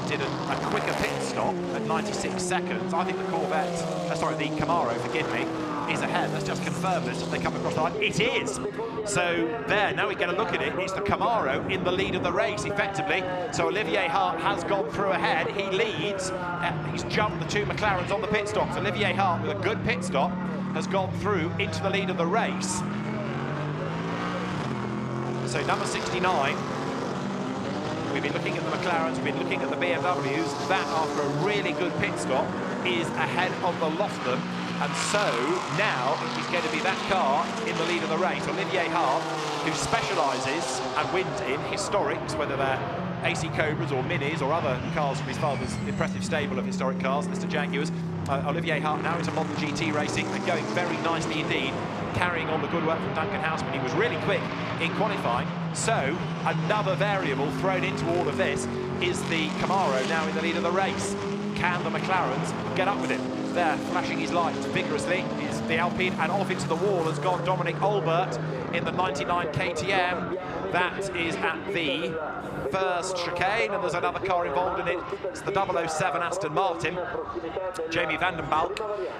did a quicker pit stop at 96 seconds. I think the the Camaro, forgive me, is ahead. Let's just confirm this as they come across the line. It is! So there, now we get a look at it. It's the Camaro in the lead of the race, effectively. So Olivier Hart has gone through ahead. He leads. He's jumped the two McLarens on the pit stops. Olivier Hart, with a good pit stop, has gone through into the lead of the race. So number 69, we've been looking at the McLarens, we've been looking at the BMWs. That, after a really good pit stop, is ahead of the lot of them. And so now it is going to be that car in the lead of the race. Olivier Hart, who specialises and wins in historics, whether they're AC Cobras or Minis or other cars from his father's impressive stable of historic cars, Mr. Jaguars. Olivier Hart now into MONZA GT racing and going very nicely indeed, carrying on the good work from Duncan Houseman. He was really quick in qualifying. So another variable thrown into all of this is the Camaro now in the lead of the race. Can the McLarens get up with him? There, flashing his lights vigorously, is the Alpine, and off into the wall has gone Dominic Olbert in the 99 KTM. That is at the first chicane, and there's another car involved in it. It's the 007 Aston Martin. Jamie van den Balk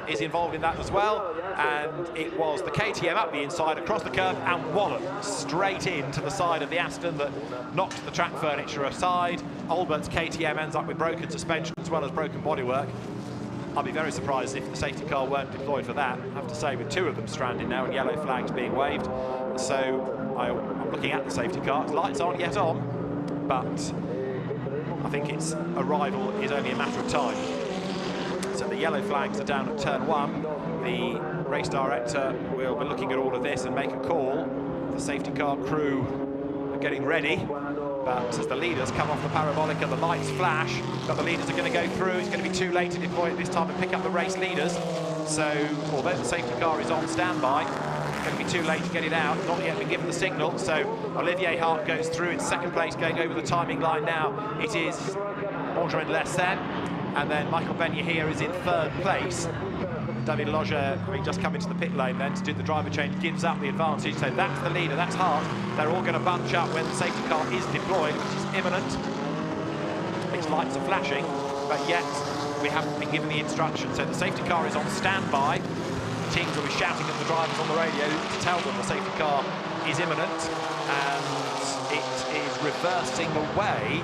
is involved in that as well, and it was the KTM up the inside, across the curb, and walloped straight into the side of the Aston that knocked the track furniture aside. Albert's KTM ends up with broken suspension as well as broken bodywork. I'd be very surprised if the safety car weren't deployed for that. I have to say, with two of them stranded now and yellow flags being waved. So I'm looking at the safety car. Its lights aren't yet on, but I think its arrival is only a matter of time. So the yellow flags are down at turn 1. The race director will be looking at all of this and make a call. The safety car crew are getting ready. But as the leaders come off the parabolica, the lights flash, but the leaders are going to go through. It's going to be too late to deploy at this time and pick up the race leaders. So, although the safety car is on standby, it's going to be too late to get it out. Not yet been given the signal. So, Olivier Hart goes through in second place, going over the timing line now. It is Benjamin Lessen, and then Michael Benya here is in third place. David Loger, having just come into the pit lane then to do the driver change, gives up the advantage. So that's the leader, that's Hart. They're all going to bunch up when the safety car is deployed, which is imminent. Its lights are flashing, but yet we haven't been given the instruction. So the safety car is on standby. The teams will be shouting at the drivers on the radio to tell them the safety car is imminent, and it is reversing away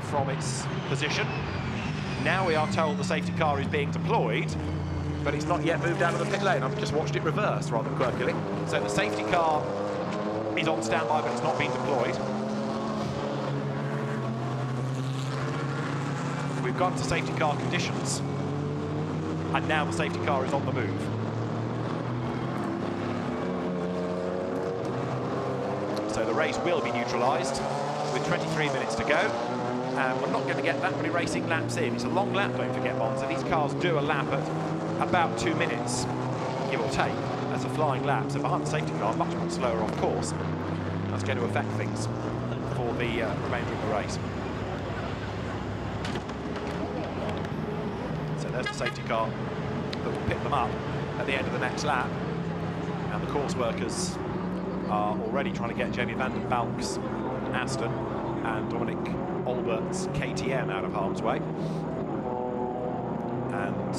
from its position. Now we are told the safety car is being deployed, but it's not yet moved out of the pit lane. I've just watched it reverse rather quirkily. So the safety car is on standby, but it's not being deployed. We've gone to safety car conditions, and now the safety car is on the move. So the race will be neutralised with 23 minutes to go. And we're not going to get that many racing laps in. It's a long lap, don't forget, Monza. These cars do a lap at about 2 minutes, give or take, as a flying lap. So behind the safety car, much more slower off course. That's going to affect things for the remainder of the race. So there's the safety car that will pick them up at the end of the next lap. And the course workers are already trying to get Jamie van den Balk's Aston and Dominic Albert's KTM out of harm's way. And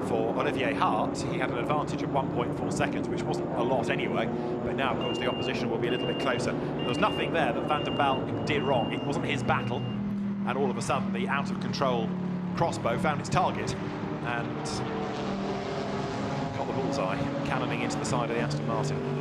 for Olivier Hart, he had an advantage of 1.4 seconds, which wasn't a lot anyway, but now, of course, the opposition will be a little bit closer. There was nothing there that Van den Balk did wrong. It wasn't his battle, and all of a sudden, the out-of-control crossbow found its target and got the bullseye, cannoning into the side of the Aston Martin.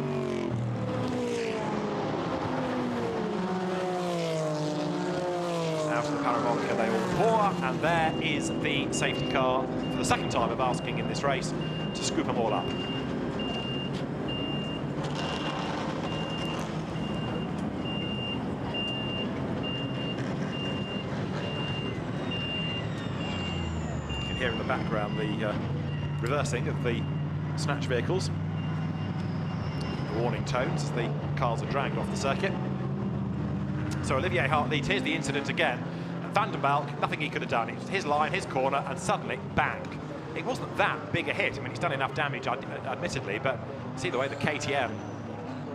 Out of the parabolica they all pour, and there is the safety car for the second time of asking in this race to scoop them all up. You can hear in the background the reversing of the snatch vehicles, the warning tones as the cars are dragged off the circuit. So Olivier Hart leads. Here's the incident again. Van den Balk, nothing he could have done. It was his line, his corner, and suddenly, bang. It wasn't that big a hit. I mean, he's done enough damage, admittedly, but see the way the KTM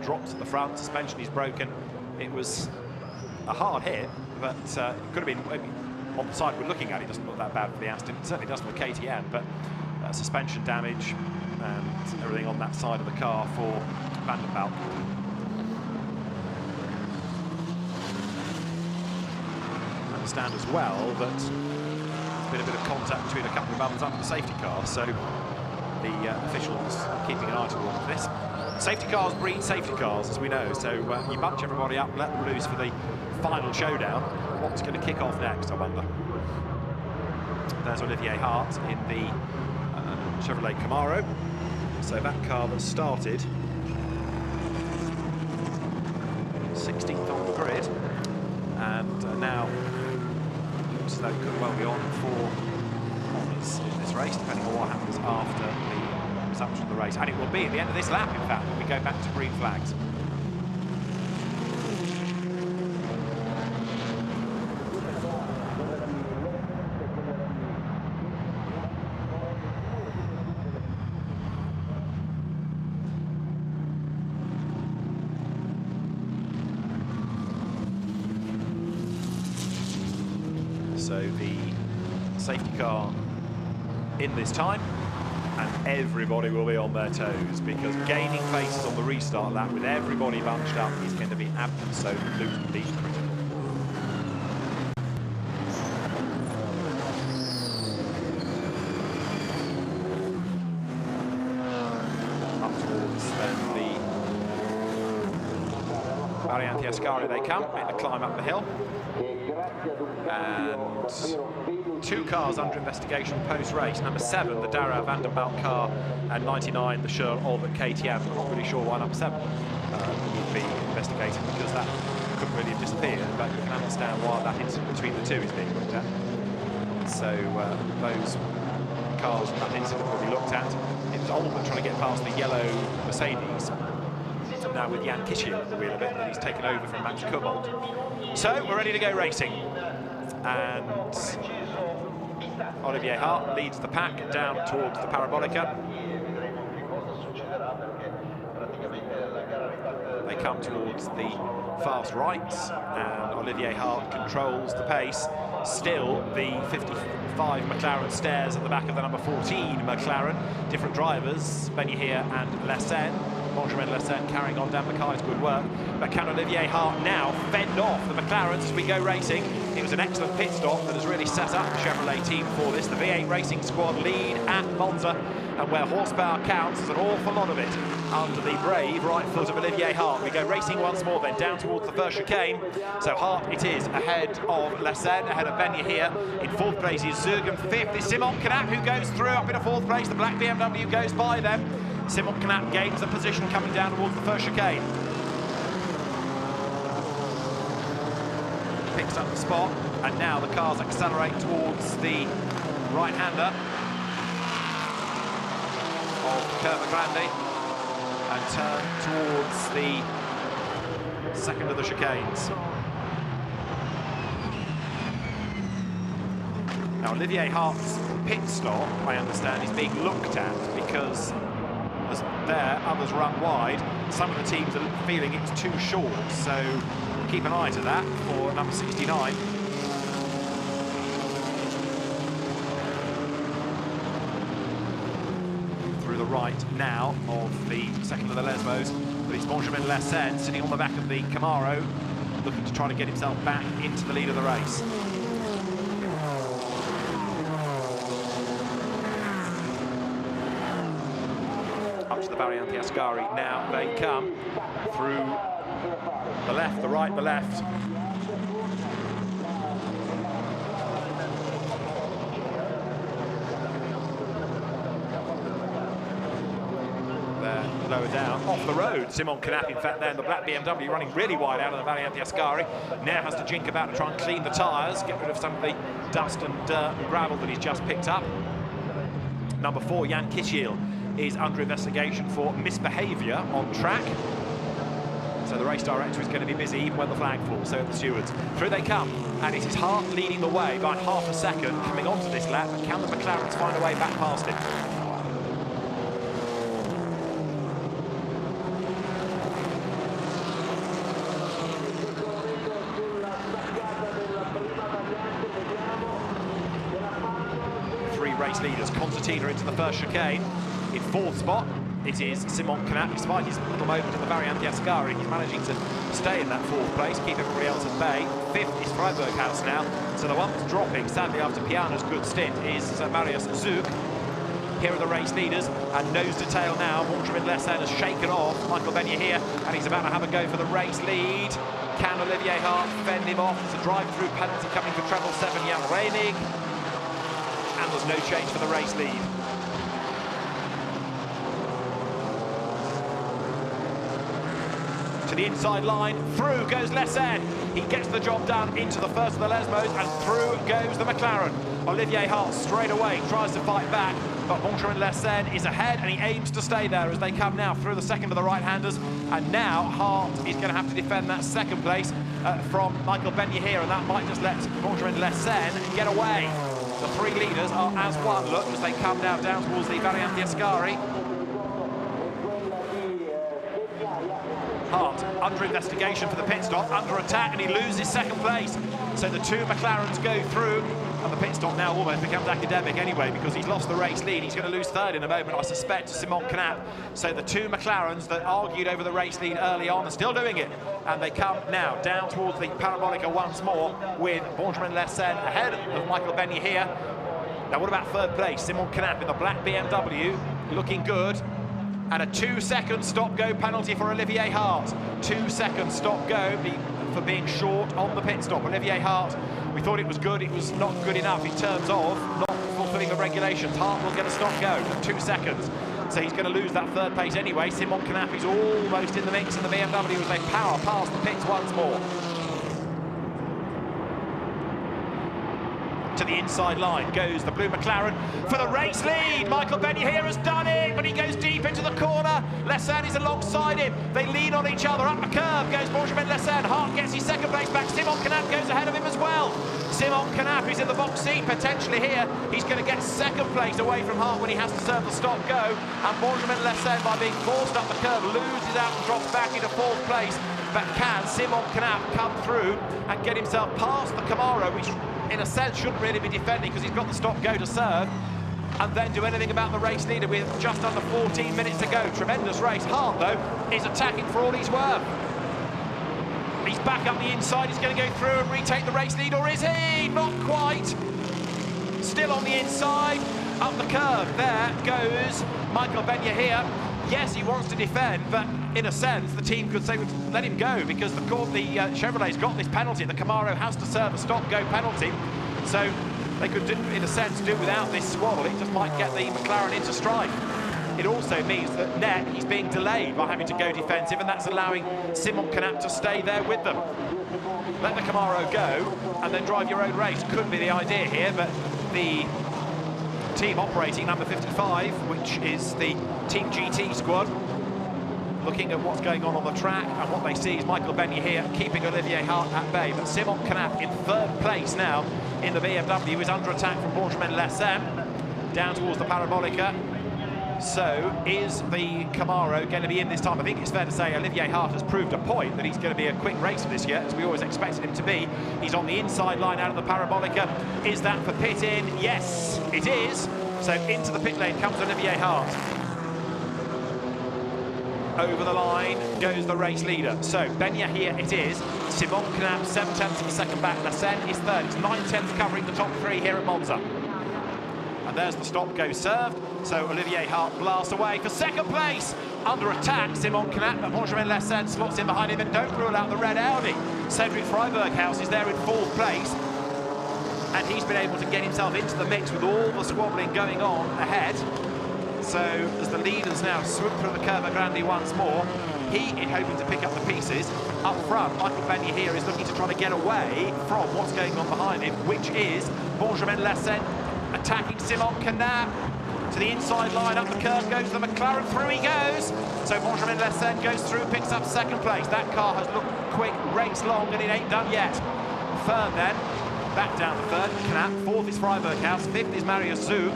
drops at the front, suspension is broken. It was a hard hit, but it could have been, on the side we're looking at, it doesn't look that bad for the Aston. It certainly does for the KTM, but suspension damage and everything on that side of the car for Van den Balk. Understand as well that there's been a bit of contact between a couple of others up the safety car, so the officials are keeping an eye to all of this. Safety cars breed safety cars, as we know, so you bunch everybody up and let them loose for the final showdown. What's going to kick off next, I wonder? There's Olivier Hart in the Chevrolet Camaro, so that car that started 16th on the grid, and now looks as though it could well be on for honours in this race, depending on what happens after the resumption of the race. And it will be at the end of this lap, in fact, when we go back to green flags. So the safety car in this time, and everybody will be on their toes, because gaining places on the restart lap with everybody bunched up is going to be absolutely critical. Up towards then the Variante Ascari they come, make the climb up the hill. And two cars under investigation post-race. Number 7, the Darragh Van den Belt car, and 99, the Shirl Albert KTM. I'm not really sure why number 7 would be investigated, because that couldn't really have disappeared, but you can understand why that incident between the two is being looked at. So those cars and that incident will be looked at. It was Albert trying to get past the yellow Mercedes. Now with Jan Kishiel at the wheel of it, and he's taken over from Max Kumholt. So we're ready to go racing. And Olivier Hart leads the pack down towards the Parabolica. They come towards the fast rights, and Olivier Hart controls the pace. Still, the 55 McLaren stares at the back of the number 14 McLaren. Different drivers, Ben-Yahir and Lessen. Benjamin Lessen carrying on Dan Mackay's good work. But can Olivier Hart now fend off the McLarens as we go racing? It was an excellent pit stop that has really set up the Chevrolet team for this. The V8 Racing Squad lead at Monza, and where horsepower counts, there's an awful lot of it under the brave right foot of Olivier Hart. We go racing once more then, down towards the first chicane. So Hart it is, ahead of Lessen, ahead of Ben-Yahir. In fourth place is Zug, and fifth is Simon Knapp, who goes through up in a fourth place. The black BMW goes by them. Simon Knapp gains a position coming down towards the first chicane. Picks up the spot, and now the cars accelerate towards the right-hander of Curva Grande and turn towards the second of the chicanes. Now Olivier Hart's pit stop, I understand, is being looked at because there, others run wide. Some of the teams are feeling it's too short, so keep an eye to that for number 69. Through the right now of the second of the Lesbos, but it's Benjamin Lessen sitting on the back of the Camaro, looking to try to get himself back into the lead of the race. To the Variante Ascari, now they come through the left, the right, the left. There, lower down, off the road, Simon Knapp, in fact, there in the black BMW, running really wide out of the Variante Ascari. Now has to jink about to try and clean the tyres, get rid of some of the dust and dirt and gravel that he's just picked up. Number 4, Jan Kishiel, is under investigation for misbehaviour on track. So the race director is going to be busy even when the flag falls, so are the stewards. Through they come, and it is Hart leading the way by half a second coming onto this lap, but can the McLarens find a way back past him? Three race leaders, Concertina into the first chicane. In fourth spot, it is Simon Knapp. Despite his little moment in the Variante Ascari, he's managing to stay in that fourth place, keep everybody else at bay. Fifth is Freiburg House now. So the one that's dropping, sadly, after Piana's good stint, is Marius Zug. Here are the race leaders, and nose to tail now. Benjamin Lessen has shaken off Michael Ben-Yahir, and he's about to have a go for the race lead. Can Olivier Hart fend him off? There's a drive-through penalty coming for treble 7, Jan Reinig. And there's no change for the race lead. To the inside line, through goes Lessen. He gets the job done into the first of the Lesmos, and through goes the McLaren. Olivier Hart straight away tries to fight back, but Benjamin Lessen is ahead, and he aims to stay there as they come now through the second of the right-handers. And now Hart is going to have to defend that second place from Michael Ben-Yahir, and that might just let Benjamin Lessen get away. The three leaders are as one, look, as they come now down towards the Variante Ascari. Hart under investigation for the pit stop, under attack, and he loses second place. So the two McLarens go through, and the pit stop now almost becomes academic anyway, because he's lost the race lead. He's going to lose third in a moment, I suspect, to Simon Knapp. So the two McLarens that argued over the race lead early on are still doing it, and they come now down towards the Parabolica once more, with Benjamin Lessen ahead of Michael Benyia here. Now what about third place? Simon Knapp in the black BMW, looking good. And a 2-second stop-go penalty for Olivier Hart. 2 seconds stop-go for being short on the pit stop. Olivier Hart, we thought it was good. It was not good enough in terms of not fulfilling the regulations. Hart will get a stop-go at 2 seconds. So he's going to lose that third place anyway. Simon Knapp is almost in the mix in the BMW as they power past the pits once more. To the inside line goes the blue McLaren for the race lead. Michael Benyia here has done it, but he goes deep into the corner. Lessen is alongside him. They lean on each other. Up the curve goes Benjamin Lessen. Hart gets his second place back. Simon Knapp goes ahead of him as well. Simon Knapp is in the box seat potentially here. He's going to get second place away from Hart when he has to serve the stop-go. And Benjamin Lessen, by being forced up the curve, loses out and drops back into fourth place. But can Simon Knapp come through and get himself past the Camaro, which in a sense shouldn't really be defending because he's got the stop-go to serve, and then do anything about the race leader with just under 14 minutes to go. Tremendous race. Hart, though, is attacking for all he's worth. He's back up the inside. He's going to go through and retake the race lead, or is he? Not quite. Still on the inside. Up the curve. There goes Michael Benyia here. Yes, he wants to defend, but in a sense, the team could say, let him go, because the Chevrolet's got this penalty. The Camaro has to serve a stop-go penalty. So they could, in a sense, do without this squabble. It just might get the McLaren into strife. It also means that net, he's being delayed by having to go defensive, and that's allowing Simon Knapp to stay there with them. Let the Camaro go, and then drive your own race. Could be the idea here, but the team operating number 55, which is the Team GT squad, looking at what's going on the track, and what they see is Michael Benyia here keeping Olivier Hart at bay. But Simon Knapp in third place now in the BMW is under attack from Benjamin Lessen down towards the Parabolica. So is the Camaro going to be in this time? I think it's fair to say Olivier Hart has proved a point that he's going to be a quick racer this year, as we always expected him to be. He's on the inside line out of the Parabolica. Is that for pit in? Yes, it is. So into the pit lane comes Olivier Hart. Over the line goes the race leader. So Benyia here it is. Simon Knapp 7/10 of a second back. Lessen is third. It's 9/10 covering the top three here at Monza. And there's the stop-go served. So Olivier Hart blasts away for second place. Under attack, Simon Knapp, but Benjamin Lessen slots in behind him, and don't rule out the red Audi. Cedric Freiberghaus is there in fourth place, and he's been able to get himself into the mix with all the squabbling going on ahead. So as the leaders now swoop through the Curva Grande once more, he is hoping to pick up the pieces. Up front, Michael Benyia here is looking to try to get away from what's going on behind him, which is Benjamin Lessen attacking Simon Knapp. To the inside line, up the curve goes the McLaren, through he goes. So Benjamin Lessen goes through, picks up second place. That car has looked quick, race long, and it ain't done yet. Third then, back down to third, Knapp. Fourth is Freiberghaus, fifth is Marius Zug.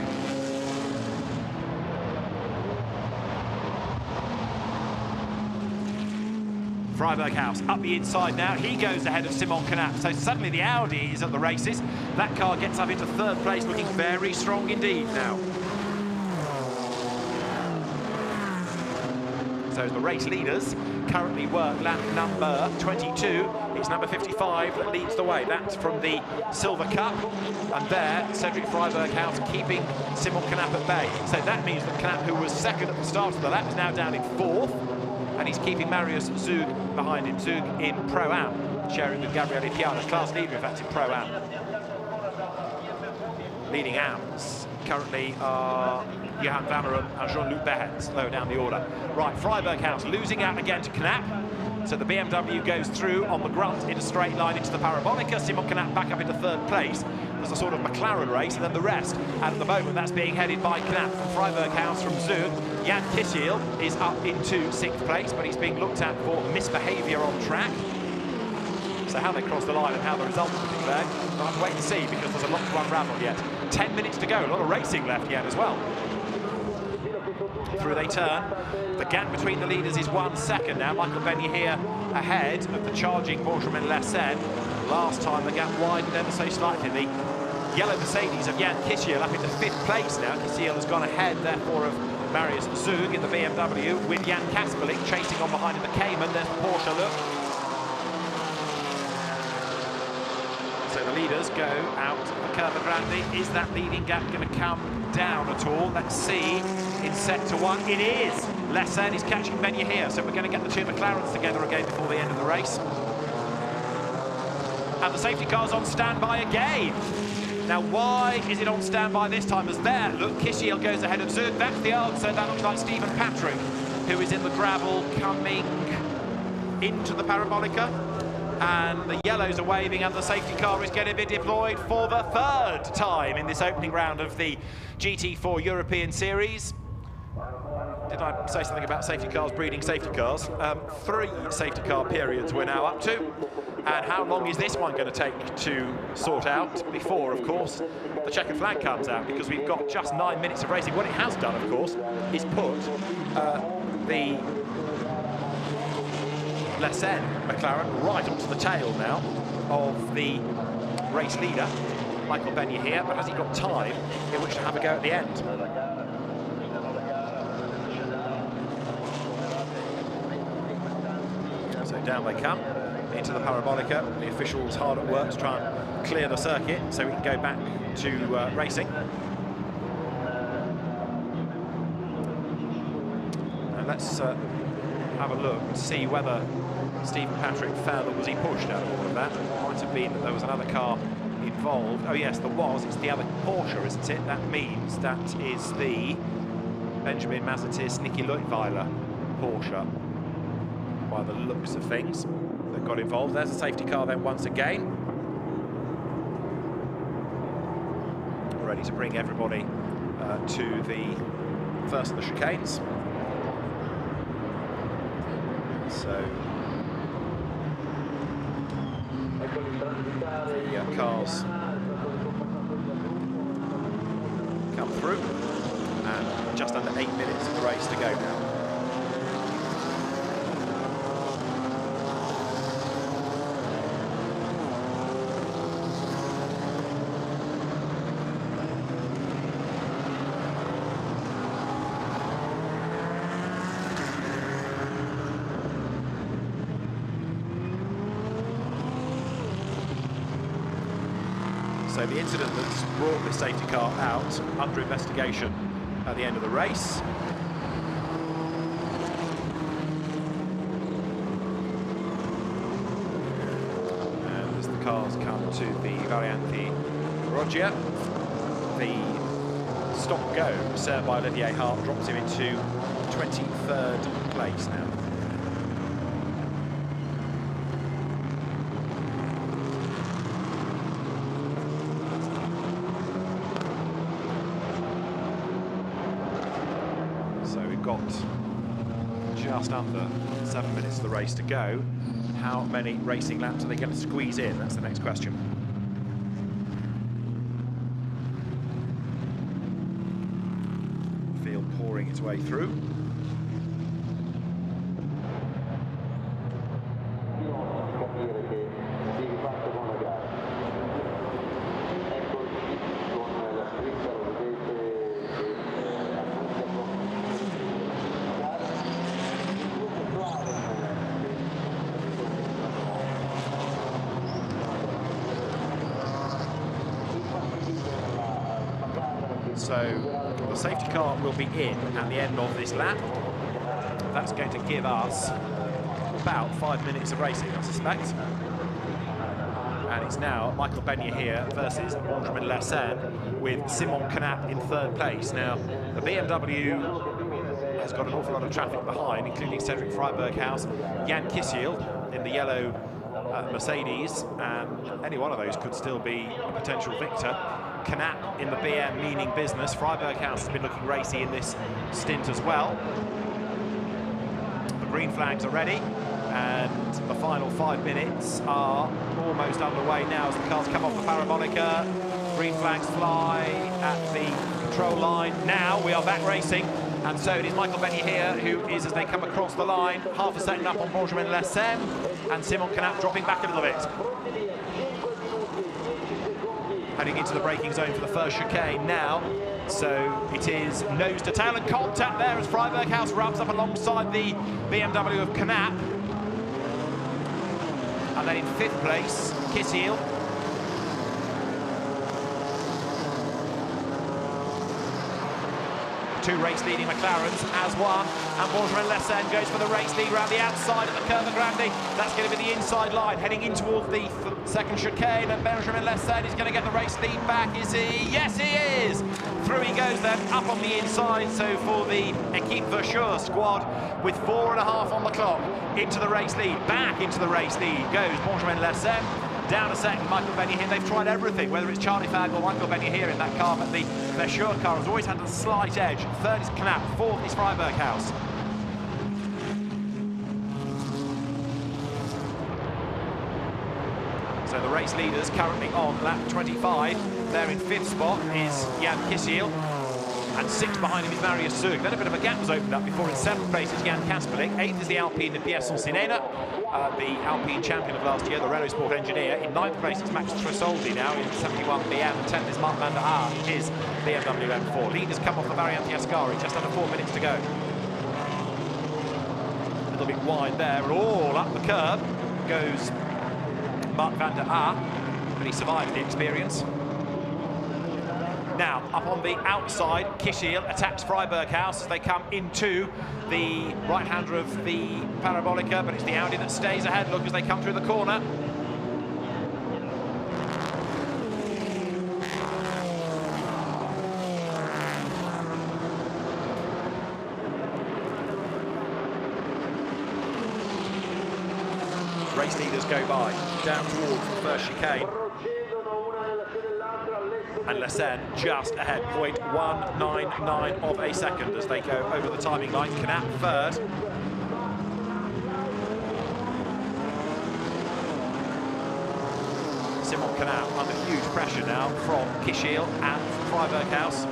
Freiberghaus up the inside now. He goes ahead of Simon Knapp. So suddenly the Audi is at the races. That car gets up into third place, looking very strong indeed now. So the race leaders currently work lap number 22. It's number 55 that leads the way. That's from the Silver Cup. And there, Cedric Freiberghaus keeping Simon Knapp at bay. So that means that Knapp, who was second at the start of the lap, is now down in fourth. And he's keeping Marius Zug behind him. Zug in Pro-Am, sharing with Gabriele Piana's class leader, in fact, in Pro-Am. Leading AMs currently are Johan Vannerum and Jean-Luc Behrens, lower down the order. Right, Freiberghaus losing out again to Knapp. So the BMW goes through on the grunt in a straight line into the Parabolica. Simon Knapp back up into third place. There's a sort of McLaren race, and then the rest. And at the moment, that's being headed by Knapp from Freiberghaus from Zug. Jan Kisiel is up into sixth place, but he's being looked at for misbehaviour on track. So how they cross the line and how the result will be declared, we'll have to wait and see, because there's a lot to unravel yet. 10 minutes to go, a lot of racing left yet as well. Through they turn. The gap between the leaders is 1 second now. Michael Benyia here ahead of the charging Benjamin Lessen. Last time the gap widened ever so slightly. The yellow Mercedes of Jan Kisiel up into 5th place now. Kisiel has gone ahead, therefore, of Marius Zug in the BMW, with Jan Kasperlik chasing on behind in the Cayman. There's the Porsche look. So the leaders go out of the Curva Grande. Is that leading gap going to come down at all? Let's see. In sector 1, it is. Lesen is catching Benja here, so we're going to get the two McLarens together again before the end of the race. And the safety car's on standby again. Now, why is it on standby this time? As there, look, Kisiel goes ahead of Zug. That's the answer. That looks like Stephen Patrick, who is in the gravel coming into the Parabolica. And the yellows are waving, and the safety car is going to be deployed for the 3rd time in this opening round of the GT4 European Series. Did I say something about safety cars breeding safety cars? 3 safety car periods we're now up to. And how long is this one going to take to sort out before, of course, the checkered flag comes out? Because we've got just 9 minutes of racing. What it has done, of course, is put the Lesen McLaren right onto the tail now of the race leader, Michael Benja here. But has he got time in which to have a go at the end? So down they come into the Parabolica. The officials hard at work to try and clear the circuit so we can go back to racing. And let's have a look and see whether Stephen Patrick fell, or was he pushed out of all of that? Might have been that there was another car involved. Oh yes, there was. It's the other Porsche, isn't it? That means that is the Benjamin Mazetis Niki Leutwiler Porsche, by the looks of things, that got involved. There's a safety car then once again, ready to bring everybody to the first of the chicanes. So the cars come through, and just under 8 minutes of the race to go now. So the incident that's brought this safety car out under investigation at the end of the race. And as the cars come to the Variante Rogia, the stop-go served by Olivier Hart drops him into 23rd place now. Got just under 7 minutes of the race to go. How many racing laps are they going to squeeze in? That's the next question. Field pouring its way through. So the safety car will be in at the end of this lap. That's going to give us about 5 minutes of racing, I suspect. And it's now Michael Benja here versus Benjamin Lesen, with Simon Canap in 3rd place. Now, the BMW has got an awful lot of traffic behind, including Cedric Freiberghaus, Jan Kisiel in the yellow Mercedes, and any one of those could still be a potential victor. Canap in the BM meaning business. Freiberghaus has been looking racy in this stint as well. The green flags are ready, and the final 5 minutes are almost underway now as the cars come off the Parabolica. Green flags fly at the control line. Now we are back racing, and so it is Michael Benja here, who is, as they come across the line, half a second up on Benjamin Lesen, and Simon Canap dropping back a little bit. heading into the braking zone for the first chicane now. So it is nose to tail and contact there as Freiberghaus rubs up alongside the BMW of Knapp. And then in 5th place, Kisiel. Two race-leading McLarens as one, and Benjamin goes for the race lead around the outside of the Curva Grande. That's going to be the inside line, heading in towards the second chicane, and Benjamin is going to get the race lead back, is he? Yes, he is! Through he goes then, up on the inside, so for the Equipe Verschure squad, with 4.5 on the clock, into the race lead, back into the race lead goes Benjamin Lessen. Down a second, Michael Benyahier. They've tried everything, whether it's Charlie Fagg or Michael Benyahier in that car, but the Verschure car has always had a slight edge. 3rd is Knapp, 4th is Freiberghaus. So the race leaders currently on lap 25. There in 5th spot is Jan Kisiel. And 6th behind him is Marius Zug. Then a bit of a gap was opened up before in 7th place is Jan Kasperlik. 8th is the Alpine de Pierson-Sinena, the Alpine champion of last year, the Renault Sport engineer. In 9th place is Max Tresoldi now in 71 BM. 10th is Mark van der Aar, his BMW M4. Leaders come off the Variante Ascari, just under 4 minutes to go. A little bit wide there, all up the curb goes Mark van der Aar, but he survived the experience. Now, up on the outside, Kisiel attacks Freiberghaus as they come into the right-hander of the Parabolica, but it's the Audi that stays ahead. Look as they come through the corner. Race leaders go by, down towards the first chicane. And Lessen just ahead, 0.199 of a second as they go over the timing line. Knapp 3rd. Simon Knapp under huge pressure now from Kisiel and Freiberghaus.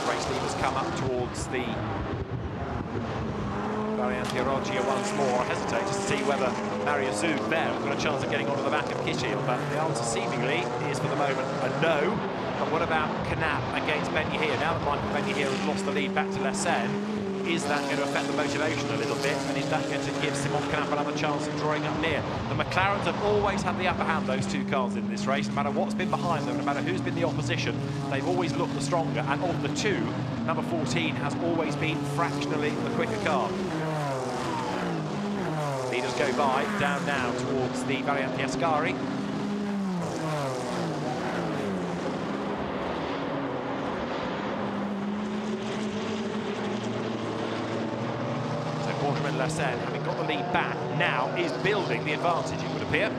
Race leaders come up towards the Variante Rogia once more. I hesitate to see whether Marius Zug there has got a chance of getting onto the back of Kisiel, but the answer seemingly is for the moment a no. And what about Knapp against Benyahier? Now that Michael Benyahier has lost the lead back to Lessen, is that going to affect the motivation a little bit, and is that going to give Simon Knapp another chance of drawing up near? The McLarens have always had the upper hand, those two cars in this race. No matter what's been behind them, no matter who's been the opposition, they've always looked the stronger, and of the two, number 14 has always been fractionally the quicker car. Leaders go by, down now towards the Variante Ascari. So Benjamin Lessen, having got the lead back, now is building the advantage, it would appear.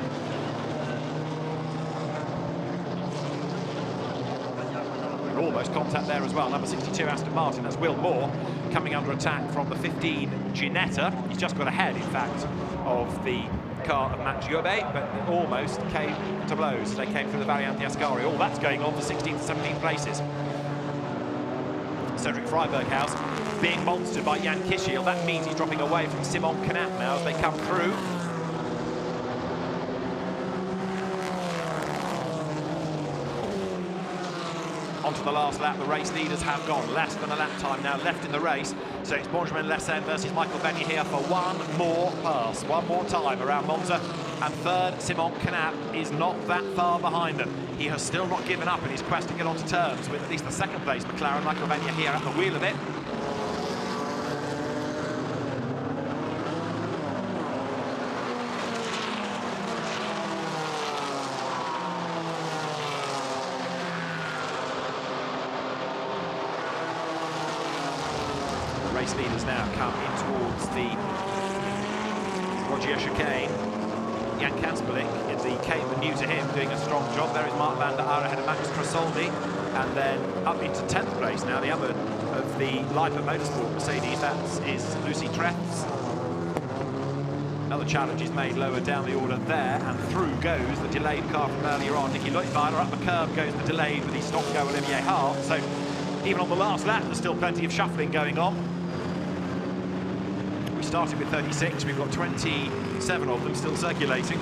Almost contact there as well. Number 62 Aston Martin, that's Will Moore, coming under attack from the 15 Ginetta. He's just got ahead, in fact, of the car of Max Jobe, but it almost came to blows as they came through the Variante Ascari. All that's going on for 16th and 17th places. Cedric Freiberghaus being monstered by Jan Kisiel. That means he's dropping away from Simon Knapp now as they come through. Onto the last lap, the race leaders have gone. Less than a lap time now left in the race. So it's Benjamin Lessen versus Michael Benyahier for one more pass, one more time around Monza. And 3rd, Simon Knapp is not that far behind them. He has still not given up in his quest to get onto terms with at least the 2nd place McLaren. Michael Benyahier at the wheel of it. Race leaders now come in towards the Rogier chicane. Jan Kasperlik, new to him, doing a strong job. There is Mark van der Aar ahead of Max Tresoldi. And then up into 10th place now, the other of the Leipa Motorsport Mercedes, that is Lucy Treffs. Another challenge is made lower down the order there, and through goes the delayed car from earlier on. Nicky Leutwiler. Up the curb goes the delayed with his stop-go Olivier Hart. So even on the last lap, there's still plenty of shuffling going on. started with 36. We've got 27 of them still circulating.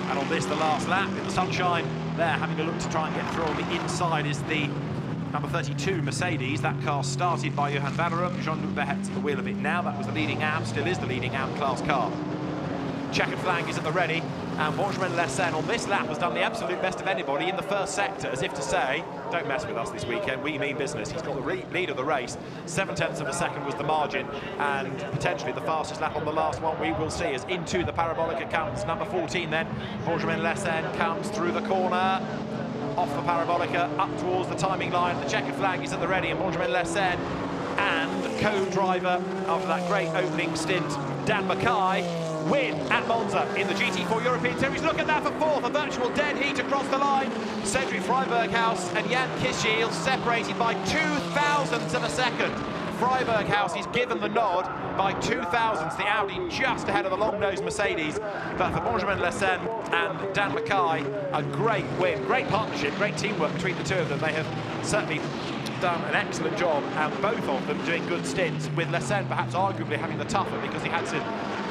And on this, the last lap, in the sunshine, there having a look to try and get through on the inside is the number 32 Mercedes. That car started by Johan Vanderum. Jean-Luc Verhet's at the wheel of it now. That was the leading AM, still is the leading AM class car. Checkered flag is at the ready, and Benjamin Lessen on this lap has done the absolute best of anybody in the first sector, as if to say, don't mess with us this weekend, we mean business. He's got the lead of the race. 7/10 of a second was the margin, and potentially the fastest lap on the last one we will see as into the Parabolica comes number 14 then. Benjamin Lessen comes through the corner, off the Parabolica, up towards the timing line. The checkered flag is at the ready, and Benjamin Lessen and co-driver after that great opening stint, Dan Mackay, win at Monza in the GT4 European Series. Look at that for fourth, a virtual dead heat across the line. Cedric Freiberghaus and Jan Kischiel separated by 2,000ths of a second. Freiberghaus is given the nod by 2,000ths, the Audi just ahead of the long-nosed Mercedes. But for Benjamin Lessen and Dan Mackay, a great win, great partnership, great teamwork between the two of them. They have certainly done an excellent job, and both of them doing good stints, with Lessen perhaps arguably having the tougher because he had to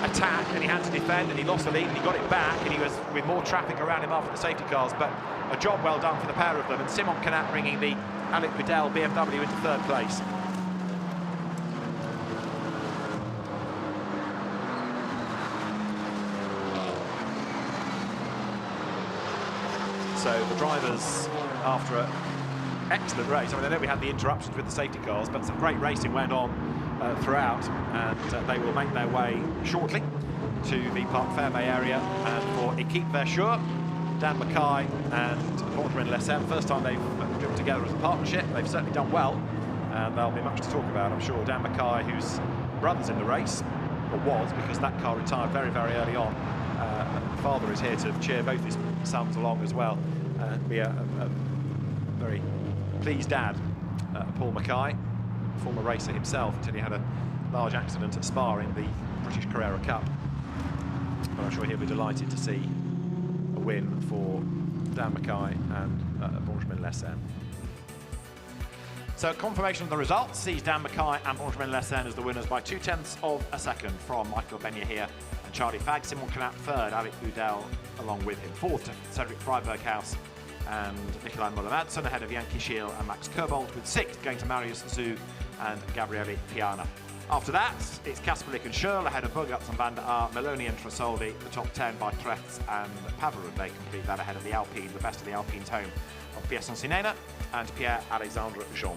attack and he had to defend and he lost the lead and he got it back and he was with more traffic around him after the safety cars, but a job well done for the pair of them, and Simon Canat bringing the Alec Budel BMW into third place. So the drivers, after an excellent race, I mean, I know we had the interruptions with the safety cars, but some great racing went on throughout, and they will make their way shortly to the Parc Fermé area. And for Equipe Verschure, Dan Mackay and Benjamin Lessen, first time they've driven together as a partnership. They've certainly done well, and there'll be much to talk about, I'm sure. Dan Mackay, whose brother's in the race, or was, because that car retired very, very early on. Father is here to cheer both his sons along as well. Be a very pleased dad, Paul Mackay, former racer himself until he had a large accident at Spa in the British Carrera Cup. But I'm sure he'll be delighted to see a win for Dan Mackay and Benjamin Lessen. So confirmation of the results sees Dan Mackay and Benjamin Lessen as the winners by 2/10 of a second from Michael Benyahier and Charlie Fag. Simon Canat third, Alec Budel along with him. Fourth, Cedric Freiberghaus and Nikolai Muller-Madsen ahead of Jan Kischiel and Max Kerbold, with sixth going to Marius Zug and Gabriele Piana. After that, it's Kasperlik and Schürrle ahead of Burgatz and Van der Aar, Meloni and Trasoldi, the top 10 by Trechts and Pavarud. They complete that ahead of the Alpine, the best of the Alpine's home of Pierre Sancinena and Pierre-Alexandre Jean.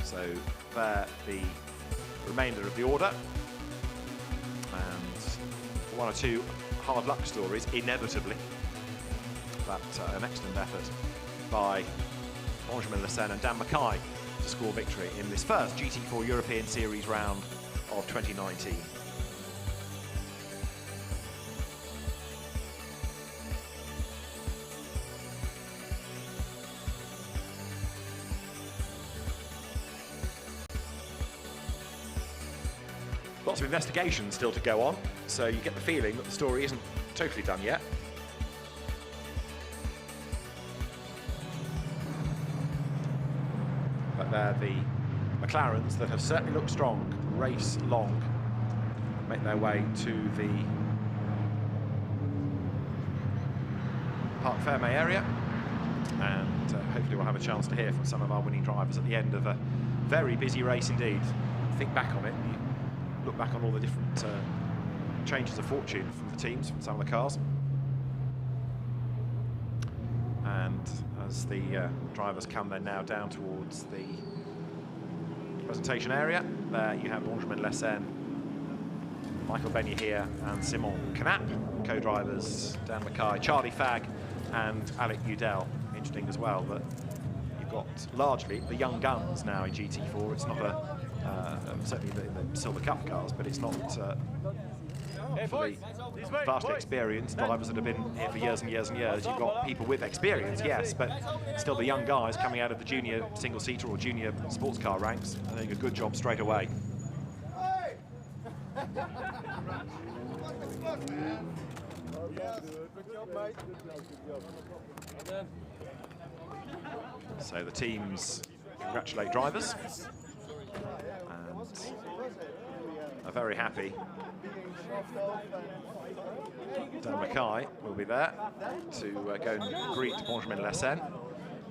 So there the remainder of the order, and one or two hard luck stories inevitably, but an excellent effort by Benjamin Lessen and Dan Mackay to score victory in this first GT4 European Series round of 2019. Lots of investigation still to go on, so you get the feeling that the story isn't totally done yet. But they're the McLarens that have certainly looked strong, race long, make their way to the Parc Fermé area, and hopefully we'll have a chance to hear from some of our winning drivers at the end of a very busy race indeed. Think back on it, you look back on all the different changes of fortune from the teams, from some of the cars. And as the drivers come then now down towards the presentation area, there you have Benjamin Lessen, Michael Benyahier and Simon Canat, co-drivers Dan Mackay, Charlie Fag and Alec Budel. Interesting as well that you've got largely the young guns now in GT4. It's not a certainly the Silver Cup cars, but it's not for the vastly experienced drivers that have been here for years and years and years. You've got people with experience, yes, but still the young guys coming out of the junior single-seater or junior sports car ranks are doing a good job straight away. So the teams congratulate drivers. And a very happy Dan Mackay will be there to go and greet Benjamin Lessen.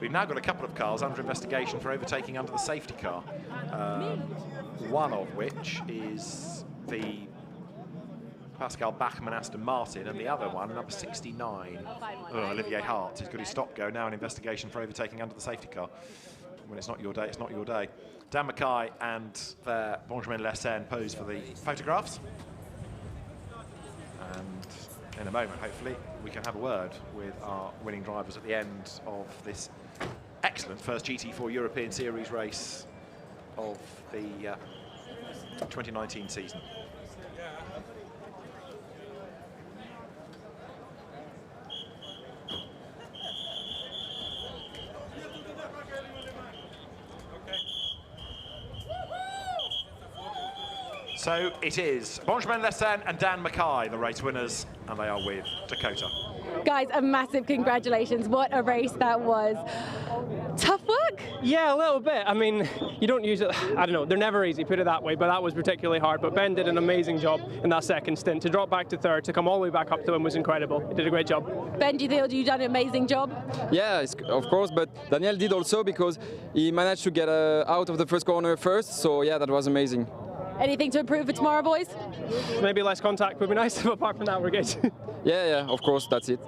We've now got a couple of cars under investigation for overtaking under the safety car, one of which is the Pascal Bachmann Aston Martin, and the other one, number 69, Olivier Hart. He's got his stop go, now an investigation for overtaking under the safety car. When it's not your day, it's not your day. Dan Mackay and Benjamin Lessen pose for the photographs. And in a moment, hopefully, we can have a word with our winning drivers at the end of this excellent first GT4 European Series race of the 2019 season. So it is Benjamin Lessen and Dan Mackay, the race winners, and they are with Dakota. Guys, a massive congratulations. What a race that was. Tough work? Yeah, a little bit. I mean, you don't use it, I don't know, they're never easy, put it that way, but that was particularly hard. But Ben did an amazing job in that second stint. To drop back to third, to come all the way back up to him was incredible. He did a great job. Ben, do you feel you've done an amazing job? Yeah, of course, but Daniel did also, because he managed to get out of the first corner first, so yeah, that was amazing. Anything to improve for tomorrow, boys? Maybe less contact would be nice, but apart from that, we're good. Yeah, of course, that's it.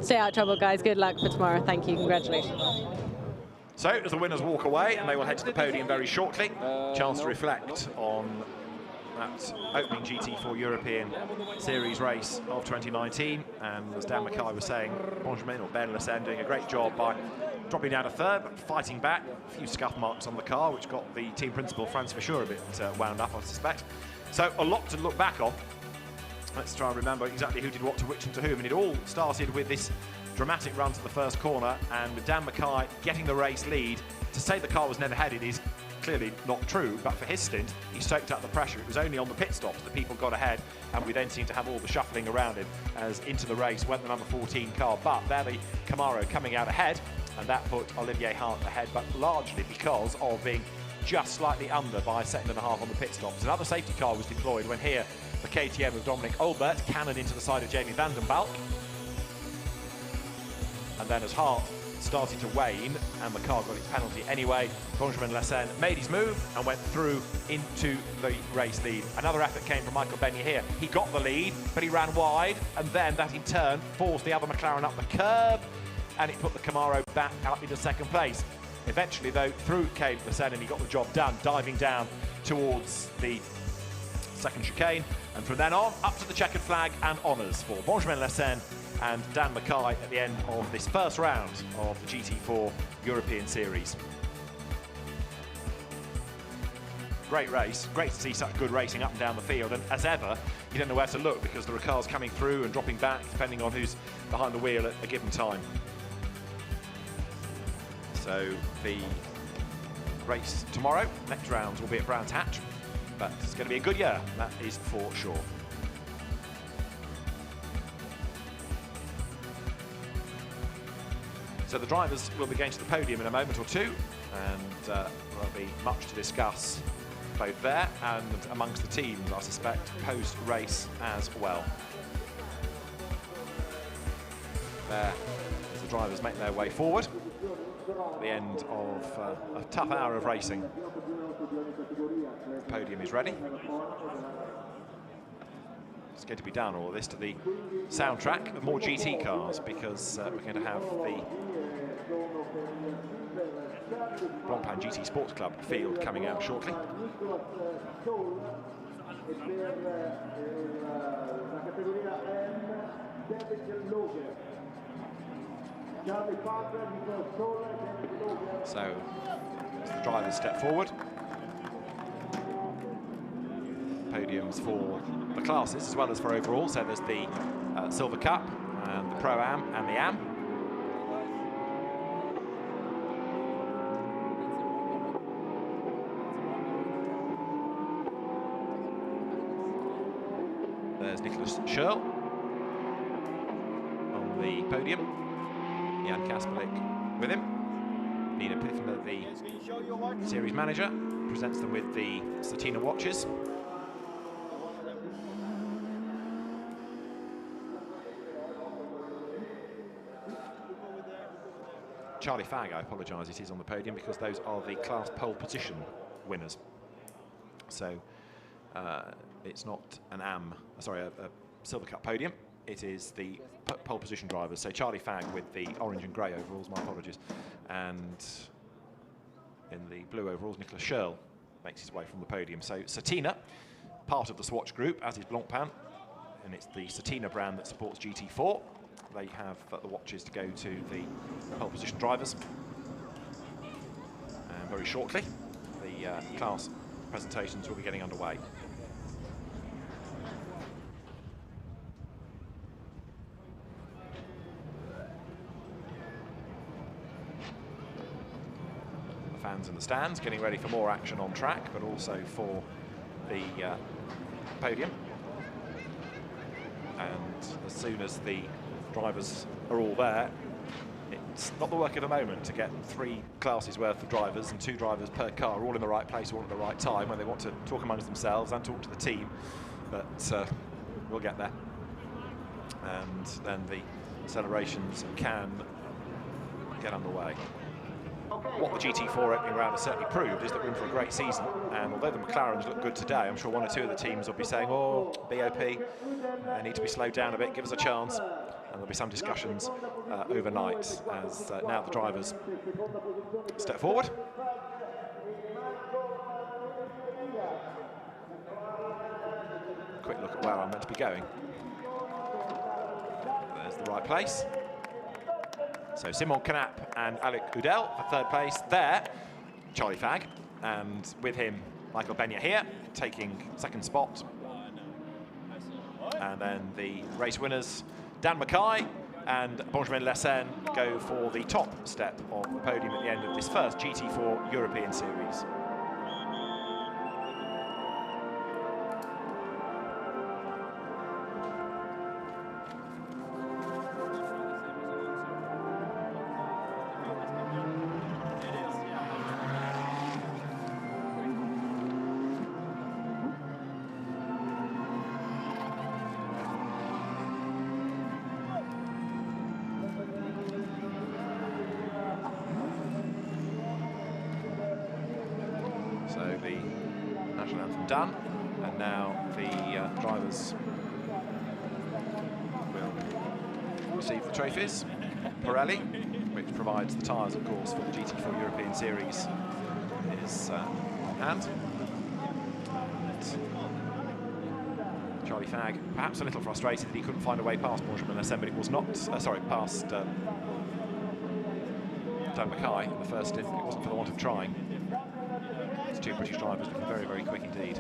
Stay out of trouble, guys. Good luck for tomorrow. Thank you. Congratulations. So, as the winners walk away, and they will head to the podium very shortly, chance to reflect on that opening GT4 European Series race of 2019. And as Dan Mackay was saying, Benjamin, or Ben Lessen, doing a great job by dropping down to third, but fighting back. A few scuff marks on the car, which got the team principal, Franz Fischer, a bit wound up, I suspect. So, a lot to look back on. Let's try and remember exactly who did what to which and to whom. And it all started with this dramatic run to the first corner, and with Dan Mackay getting the race lead. To say the car was never headed is clearly not true, but for his stint, he soaked up the pressure. It was only on the pit stops that people got ahead, and we then seemed to have all the shuffling around him as into the race went the number 14 car. But there the Camaro coming out ahead, and that put Olivier Hart ahead, but largely because of being just slightly under by a second and a half on the pit stops. Another safety car was deployed when here the KTM of Dominic Olbert cannoned into the side of Jamie van den Balk. And then as Hart started to wane and the car got its penalty anyway, Benjamin Lessen made his move and went through into the race lead. Another effort came from Michael Benyia here. He got the lead, but he ran wide, and then that in turn forced the other McLaren up the curb, and it put the Camaro back up into second place. Eventually, though, through came Lessen and he got the job done, diving down towards the second chicane, and from then on, up to the checkered flag and honours for Benjamin Lessen and Dan Mackay at the end of this first round of the GT4 European Series. Great race, great to see such good racing up and down the field, and as ever, you don't know where to look because there are cars coming through and dropping back depending on who's behind the wheel at a given time. So the race tomorrow, next round will be at Brands Hatch, but it's going to be a good year, that is for sure. So the drivers will be going to the podium in a moment or two, and there'll be much to discuss both there and amongst the teams, I suspect, post-race as well. There, as the drivers make their way forward at the end of a tough hour of racing. The podium is ready. It's going to be done, all this, to the soundtrack of more GT cars, because we're going to have the Blancpain GT Sports Club field coming out shortly. So, as the drivers step forward, podiums for the classes as well as for overall. So there's the Silver Cup and the Pro-Am and the Am. There's Nicholas Schurl on the podium. Jan Kasperlik with him. Nina Piffner, the series manager, presents them with the Satina watches. Charlie Fagg, I apologise, it is on the podium because those are the class pole position winners. So it's not an a Silver Cup podium. It is the pole position drivers. So Charlie Fagg with the orange and grey overalls, my apologies. And in the blue overalls, Nicolas Scherl makes his way from the podium. So Satina, part of the Swatch Group, as is Blancpain, and it's the Satina brand that supports GT4. They have the watches to go to the pole position drivers. And very shortly, the class presentations will be getting underway. The fans in the stands getting ready for more action on track, but also for the podium. And as soon as the drivers are all there, it's not the work of a moment to get 3 classes worth of drivers and 2 drivers per car, all in the right place, all at the right time, when they want to talk amongst themselves and talk to the team. But we'll get there. And then the celebrations can get underway. What the GT4 opening round has certainly proved is that we're in for a great season, and although the McLarens look good today, I'm sure 1 or 2 of the teams will be saying, oh, BOP, they need to be slowed down a bit, give us a chance. And there'll be some discussions overnight as now the drivers step forward. Quick look at where I'm meant to be going. There's the right place. So Simon Canap and Alec Udell for 3rd place there. Charlie Fagg, and with him Michael Benya here, taking 2nd spot. And then the race winners, Dan Mackay and Benjamin Lessen, go for the top step of the podium at the end of this first GT4 European Series. Done, and now the drivers will receive the trophies. Pirelli, which provides the tyres, of course, for the GT4 European Series, is on hand. And Charlie Fagg, perhaps a little frustrated that he couldn't find a way past Benjamin Lessen, but it was not, past Dan Mackay in the first stint. It wasn't for the want of trying. 2 British drivers looking very, very quick indeed.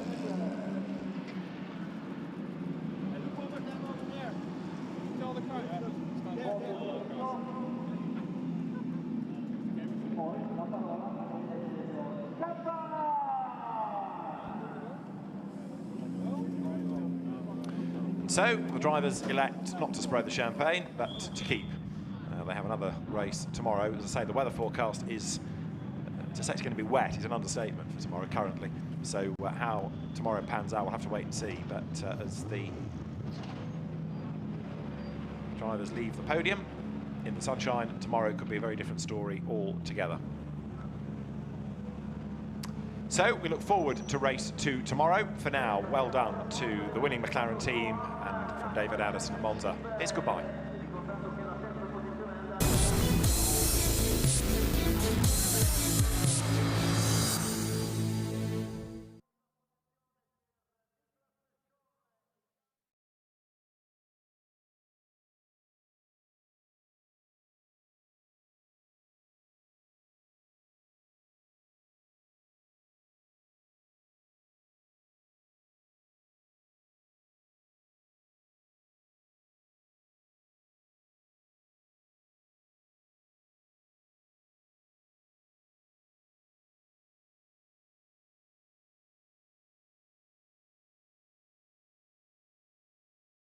So the drivers elect not to spray the champagne, but to keep. They have another race tomorrow. As I say, the weather forecast is to say it's going to be wet is an understatement for tomorrow currently. So how tomorrow pans out, we'll have to wait and see. But as the drivers leave the podium in the sunshine, tomorrow could be a very different story altogether. So we look forward to race 2 tomorrow. For now, well done to the winning McLaren team, and from David Addison at Monza, it's goodbye.